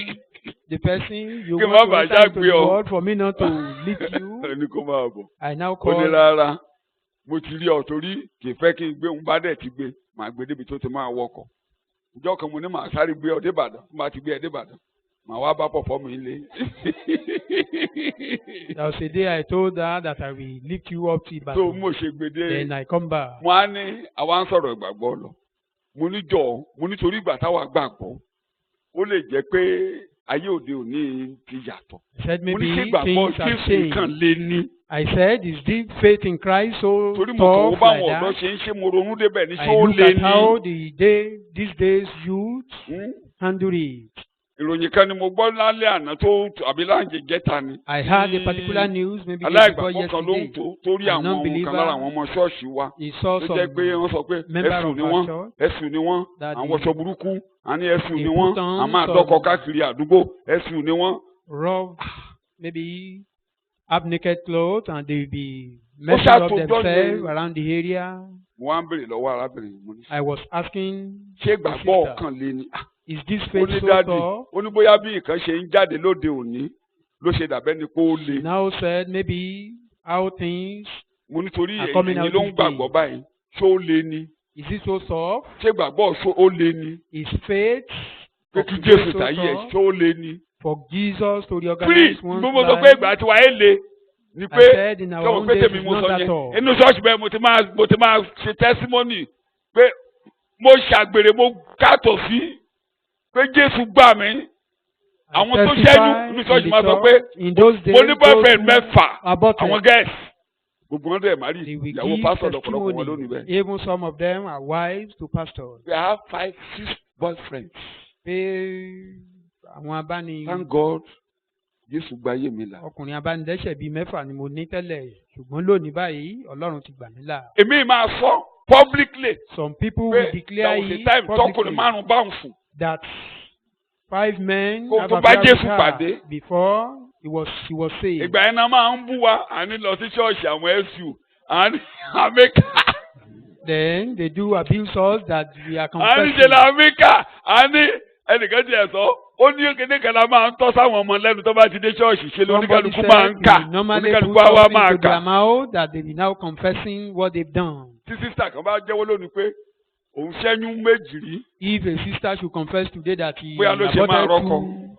the person you Kí n má want to bàa enter into jágbe the ọ. world for me not to lead you. Ẹni kó máa bọ̀. I now Ó ní call. rárá. Mo ti rí ọ torí kì í fẹ́ kí n gbé òun bá dẹ̀ ti gbé. Màá gbé débi tó ti máa wọkọ̀. Ìjọ́ kan mo ní màá sáré gbé ọ dé Ìbàdàn. Mo bá ti gbé ẹ dé Ìbàdàn. màá wá bá pọ̀pọ̀ mi lé. There was a day I told her that I will lift you up to tó Ibadan. mo ṣe gbèdé Then I come back. mo á ní àwa ń sọ̀rọ̀ ìgbàgbọ́ lọ mo ní jọ mo nítorí ìgbà táwa gbàgbọ́ ó lè jẹ́ pé ayé òde òní ti yàtọ̀. I said mo ní maybe ṣé ìgbàgbọ́ things have Jésù kan changed. lé ní. I said, is this faith in Christ so torí mo kàn ó tough báwọn like ọ̀dọ́ that? ṣe ń ṣe mo ronú débẹ̀ ní I ṣé ó look lé at how ní. these days youth Hmm? handle it. ìròyìn kan ni mo gbọ́ lálẹ́ àná tó àbí láǹjẹ jẹ́ta ni. I heard a Tí particular news maybe day before aláìgbàgbọ́ kan ló ń yesterday. tó torí A àwọn non-believer, kan lára àwọn ọmọ ṣọ́ọ̀ṣì wa He saw tó some jẹ́ pé wọ́n sọ pé member ẹ̀sùn of ni our wọ́n church ẹ̀sùn ni wọ́n that àwọn they- ọ̀ṣọ́ burúkú àní ẹ̀sùn they ni wọ́n put on a máa some- dọ́kọ káàkiri àdúgbò ẹ̀sùn ni wọ́n. rough, maybe have naked clothes, and they will be Ó messing up ṣàtò themselves dọ́ni. around the area. mo wá ń béèrè lọ́wọ́ arábìnrin mo ní I was asking, ṣé the ìgbàgbọ́ sister, ọ̀kan lé ní. is this ó faith ní so dáàdì tough? ó ní bóyá bí nǹkan ṣe ń jáde lóde òní ló ṣe dàbẹ́ ni pé ó le. Now said maybe how things, mo nítorí are coming ẹ̀yin out ló ń this gbàgbọ́ day. báyìí ṣó ó le ni is it so soft? ṣé ìgbàgbọ́ ṣó ó le ni Is faith pé of kí today Jésù so tàyè ẹ̀ tough? ṣó ó le ni. For Jesus to free reorganize one's gbogbo sọ pé life? ìgbà tí wàá ẹ̀ le ni I pé said in our sọ̀rọ̀ own pé days tèmi it's mo not sọ that yẹn all. inú ṣọ́ọ̀ṣì bẹ́ẹ̀ mo ti máa ṣe tẹ́símọ́nì pé mo ṣàgbèrè mo kàtọ̀ sí pé Jésù gbà mí. I Àwọn tó testify ṣẹ́jú inú ṣọ́ọ̀ṣì in máa the sọ pé church, in those days, mo ní boyfriend those who mẹ́fà aborted, àwọn girls gbogbo wọn dẹ̀ márì they will ìyàwó give pásítọ̀ lọ́pọ̀lọpọ̀ wọn lónìí testimony. bẹ́ẹ̀. Even some of them are wives to pastors. We have 5, 6 boyfriends. Pé àwọn abáni Thank God Jésù gba ayé mi là. ọkùnrin abánidẹ́ṣẹ̀ bíi mẹ́fà ni mo ní tẹ́lẹ̀, ṣùgbọ́n lónìí báyìí Ọlọ́run ti gbà mí là. Èmi máa sọ publicly Some people will pé declare there was a it time tọkùnrin publicly márùn-ún bá ń fún. that 5 men Kó have tó bá appeared with Jésù her pàdé. before she was saved. Ìgbà yẹn náà máa ń bú wa àní lọ sí ṣọ́ọ̀ṣì àwọn SU àní Amẹ́ríkà Then they do abuse us that we are àní confessing. jẹ̀lẹ̀ Amẹ́ríkà àní ẹnìkan tiẹ̀ sọ ó ní kéde kan la máa ń tọ́ sáwọn ọmọ lẹ́nu tó bá ti dé ṣọ́ọ̀ṣì ṣe ló Somebody oníkálukú máa ń said kà we normally oníkálukú put àwa something máa into their kà. mouth that they be now confessing what they've done. Tí sísà kan bá jẹ́wọ́ lónìí pé òun ṣẹ́yún méjì rí If a sister should confess today that he bóyá ló ṣe máa aborted rọ́kọ.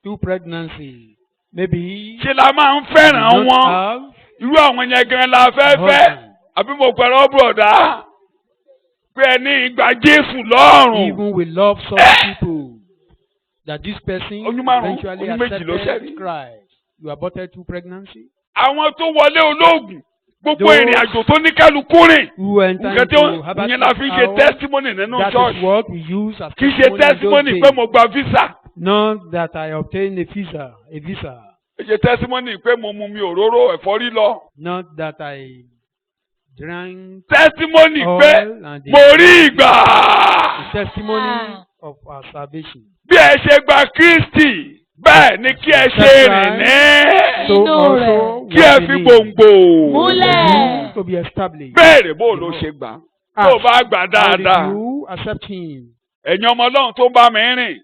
two pregnancies, maybe Ṣé la máa ń he fẹ́ràn don't wọn? have Irú àwọn yẹn gan la fẹ́ fẹ́. husband. Àbí mo pẹ̀rọ bùrọ̀dá pé ẹni ìgbà Jésù lọ́rùn. Even we love such people that this person Oyún márùn-ún, eventually oyún méjì ló ṣẹ́ rí. accepted Christ. You aborted two pregnancies. Àwọn tó wọlé olóògùn gbogbo Those ìrìn àjò tó ní kálukú rìn. Who enter Nǹkan tí into Herbert ìyẹn la fi ń ṣe house, testimony nínú that is church. what we use as Kì í ṣe testimony in those testimony days. pé mo gba visa. Not that I obtained a visa. Kì í ṣe testimony pé mo mu mi òróró ẹ̀fọ́rí lọ. Not that I drank Testimony oil pé and mo rí ìgbà. the testimony of our salvation. Bí ẹ ṣe gba Kristi bẹ́ẹ̀ ni kí ẹ ṣe rìn ní. So Inú also rẹ̀. Kí ẹ what we fi need gbòǹgbò. Múlẹ̀. to be established. Béèrè bó ló ṣe gbà. Tó o bá gbà How dáadáa. did you accept him? Ẹ̀yin ọmọ Ọlọ́run tó ń bá mi rìn.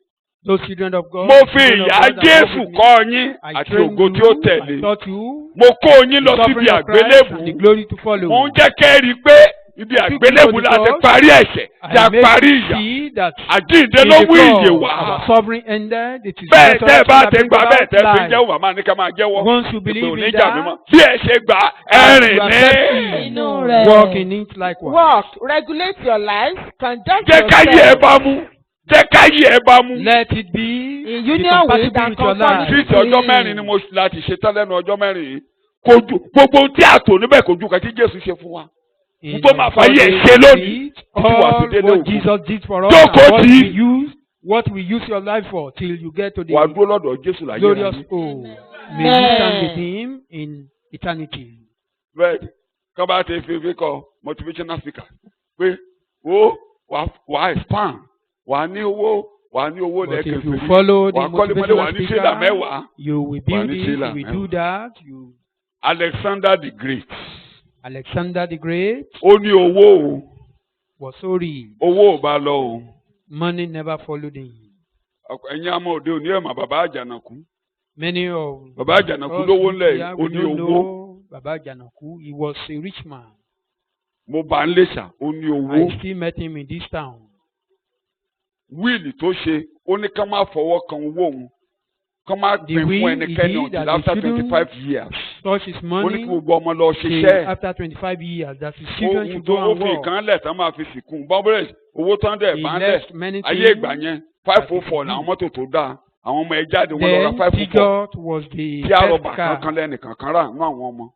Those children of God. Mo the fi children of ìyà God that Jésù walk with me, kọ́ yín I àti trained ògo tí ó you, I tẹ̀lé. taught you Mo kó yín lọ the síbi suffering of Christ and the àgbélébù. glory to follow. Mo ń jẹ́ kẹ́rì pé ibi àgbélébù láti parí ẹ̀ṣẹ̀ tí a I make parí you ìyà. see that Àjíǹde in ló the mú ìyè cross, wá. our sovereign ended. It is Bẹ́ẹ̀ tẹ́ ẹ bá resurrection ti that gbà brings bẹ́ẹ̀ tẹ́ about fi ń life. jẹ́wọ́ màmá ní ká máa jẹ́wọ́. Once you Ìpè believe òní in jà mí mọ́. that, Bí ẹ ṣe gbà ẹ rìn you accept ní. it. Inú rẹ̀. Walk in it likewise. Walk, regulate your life, conduct Jẹ́ káyé ẹ yourself bá mú. Jẹ́ káyé ẹ bá mú. Let it be in be union with compatible and with your conformity life. Títí to ọjọ́ him. mẹ́rin ni mo láti ṣe tán lẹ́nu ọjọ́ mẹ́rin yìí. Kojú gbogbo ohun tí a tò níbẹ̀ kojú kan tí Jésù ṣe fún wa. In tó máa the fàyè body ṣe of lónìí, it, títí wà sí all délé what òkú. Jesus did for us, Jókòó and what tì í. we use, what we use your life for, till you get to the Wà á dúró lọ́dọ̀ Jésù láyé glorious rẹ̀. home. May you stand with him in eternity. Bẹ́ẹ̀ni, kán bá ti fi kọ motivational speaker pé wà á expand, wà á ní owó But if you lẹ́ẹ̀kẹ̀sì. follow the Wà á kọ́lé mọ́lé, wà á motivational ní tírélà speaker, mẹ́wàá. you will Wà á build ní it, tírélà you will mẹ́wàá. do that. You, Alexander the Great. Alexander the Great Ó ní owó o, was so rich. owó ò bá lọ o. Money never followed him. Ẹ̀yin àmọ́ òde òní ẹ̀ mà bàbá àjànàkú. Many of Bàbá Àjànàkú lówó ńlẹ̀ yìí, ó we ní don't owó. know Baba Janaku. He was a rich man. Mo bá ń lè ṣà, ó ní owó. I still met him in this town. wíìlì tó ṣe ó ní ká má fọwọ́ kan owó òun ká má The pín fún will ẹnikẹ́ni he did until that after they shouldn't 25 years. touch his ó ní money kí gbogbo ọmọ lọ till ṣiṣẹ́. after 25 years that his children ohun should tó go ó and fi work. kan lẹ̀ tán máa fi sìnkú bọ́búrẹ̀ owó tán dẹ̀ He bá ń lẹ̀ left many ayé things. ìgbà yẹn 504 làwọn mọ́tò tó dáa àwọn ọmọ ẹ jáde wọn lọ ra Then 504 Peugeot was the tí àrọ̀bà best car. kankan lẹ́nìkan kan rà nínú àwọn ọmọ.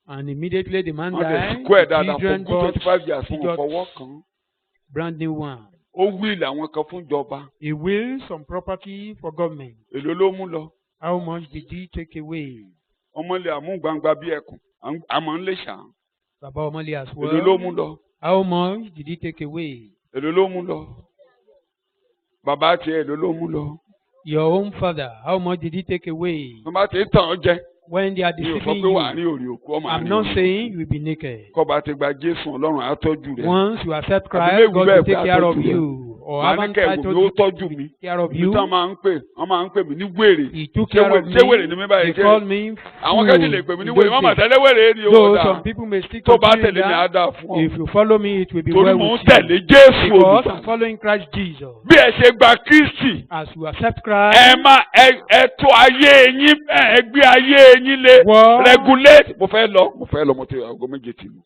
And immediately the man wọ́n lè died. sìnkú ẹ̀ The dáadáa fún children good bought 25 years fún Peugeot ọ̀fọwọ́ kan. brand new one. ó wíìlì àwọn kan fún ìjọba He willed some property for government. èlò ló mú lọ. How much did he take away? ọmọ ilé àmúgbangba bí ẹkùn àmọ́ ń lè ṣà. Baba Omali as èlò ló well. mú lọ. How much did he take away? èlò ló mú lọ. bàbá tiẹ̀ èlò ló mú lọ. Your own father, how much did he take away? bàbá tiẹ̀ tàn ọ́ jẹ. When they are mi ò sọ deceiving pé wà á you, ní òrì òkú ọmọ I'm àárín not òrì. saying you will be naked. kọ́ba ti gba Jésù Ọlọ́run á tọ́jú rẹ̀. Once you accept Àbí Christ, léwu God bẹ́ẹ̀ will pé take care of àtọ́jú rẹ̀. you. Or màá ní haven't kẹ́ẹ̀wò I mi told ó you tọ́jú mi. take care of ibi you? tán wọ́n máa ń pè mí ní wèrè. He took care of me. ṣé wèrè ni mi báyìí They jẹ́? called me àwọn fool kẹ́jì lè pè mí ní in wèrè those wọ́n mà days. tẹ́lẹ̀ wèrè ni ó Though dáa. some people may still tó bá continue tẹ̀lé mi á that. dáa fún ọ. If you follow me, it will be torí well mò ń with tẹ̀lé you. Jésù Because I'm olùgbàlà. following Christ Jesus. bí ẹ ṣe gba Kristi As you accept Christ, ẹ tó ayé yín ẹ gbé ayé yín lé Wọ́n- regulate. mo fẹ́ lọ mo ti aago méje tì mí.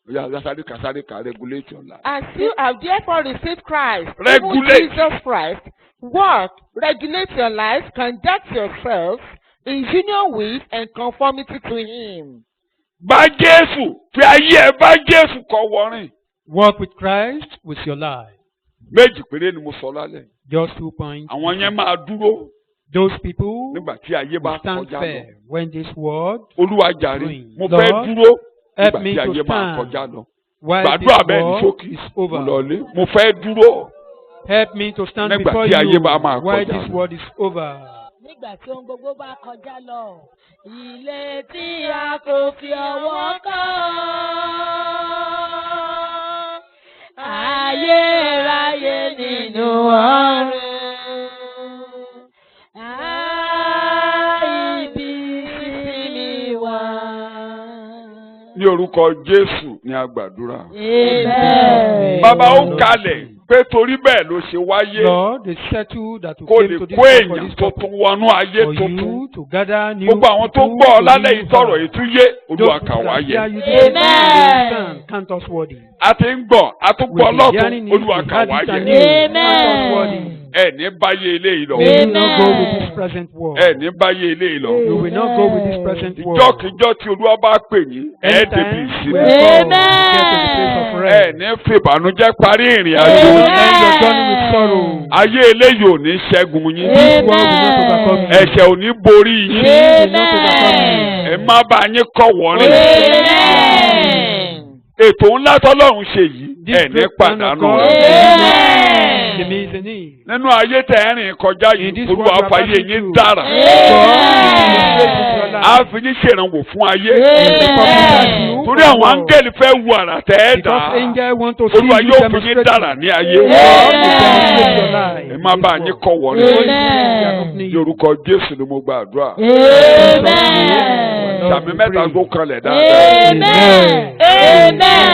oya sáré ka regulate your life. As you have therefore received Christ, Regulate. even Jesus Christ, work, regulate your life, conduct yourself in union with and conformity to Him. bá Jésù fi ayé ẹ bá Jésù kọ wọrin. walk with Christ with your life. méjì péré ni mo sọ lálẹ́. Just 2 points. àwọn yẹn máa dúró Those people nígbà tí ayé bá will stand kọjá lọ. firm when this world, Olúwa jàre Doing. mo Lord, fẹ́ dúró help nígbà me tí to ayé máa stand kọjá lọ. while gbàdúrà this bẹ́ẹ̀ ní world sókè is mo over. lọlé mo fẹ́ dúró. Help me to stand Nígbà before tí ayé you bá máa while kọjá this lọ. world is over. nígbà tí ohun gbogbo bá kọjá lọ. ilé tí a kò fi ọwọ́ kàn. ayérayé nínú ọ̀run. ibi ìsinmi wà. ní orúkọ Jésù ni a gbàdúrà. Amen. Bàbá ó kalẹ̀ pé torí bẹ́ẹ̀ ló ṣe wáyé Lord, they settle that you kó came lè to this kó world for èèyàn this tuntun purpose. wọnú ayé For tuntun. you to gather new Gbogbo àwọn tó people gbọ́ ọ to lálẹ́ new ìtọ̀rọ̀ heart. ìtúyé Olúwa Those kà who wá are yẹ. here, you didn't Amen. understand, count us worthy. A ti ń gbọ́ a tún gbọ́ We'll be hearing lọ́tún it, Olúwa we kà heard wá it yẹ. anew. Count us Amen. worthy. Ẹ ní báyé eléyìí lọ. You will not go Amen. with this present world. Ẹ ní báyé eléyìí lọ. You will not go with this present world. Ìjọ́kíjọ́ tí Olúwa bá pè yín ẹ débi Anytime ìsinmi. when God Amen. get to the place of Ẹ rest, ní fìbànújẹ́ parí ìrìn you àjò. will Amen. end your journey with sorrow. Ayé eléyìí ò ní ṣẹ́gun yín. This world will not overcome you. Ẹ̀ṣẹ̀ ò ní borí yín. Will not overcome you. Ẹ má bá yín kọ́ wọ́rin. Amen. Ètò ńlá tọ́lọ́run ṣe yìí This ẹ ní great plan of pàdánù God, Amen. there is a need. nínú ayé tẹ̀ ẹ́ rìn kọjá In yìí this Olúwa world we are fàyè passing yín through. dára. God will Amen. illustrate with your Á life. fi yín ṣèrànwọ́ fún ayé. Amen. Torí àwọn áńgẹ́lì fẹ́ wu àrà tẹ́ ẹ dá. Because angels want to see Olúwa you yóò fi yín demonstrate. dára ní ayé. God will demonstrate your Amen. life. Ẹ má in bá this yín world. kọ́ wọ́rin. Amen. Ní orúkọ Jésù ni mo gbàdúrà. Amen. Sàmì mẹ́ta tó kanlẹ̀ dáadáa. Amen. Amen.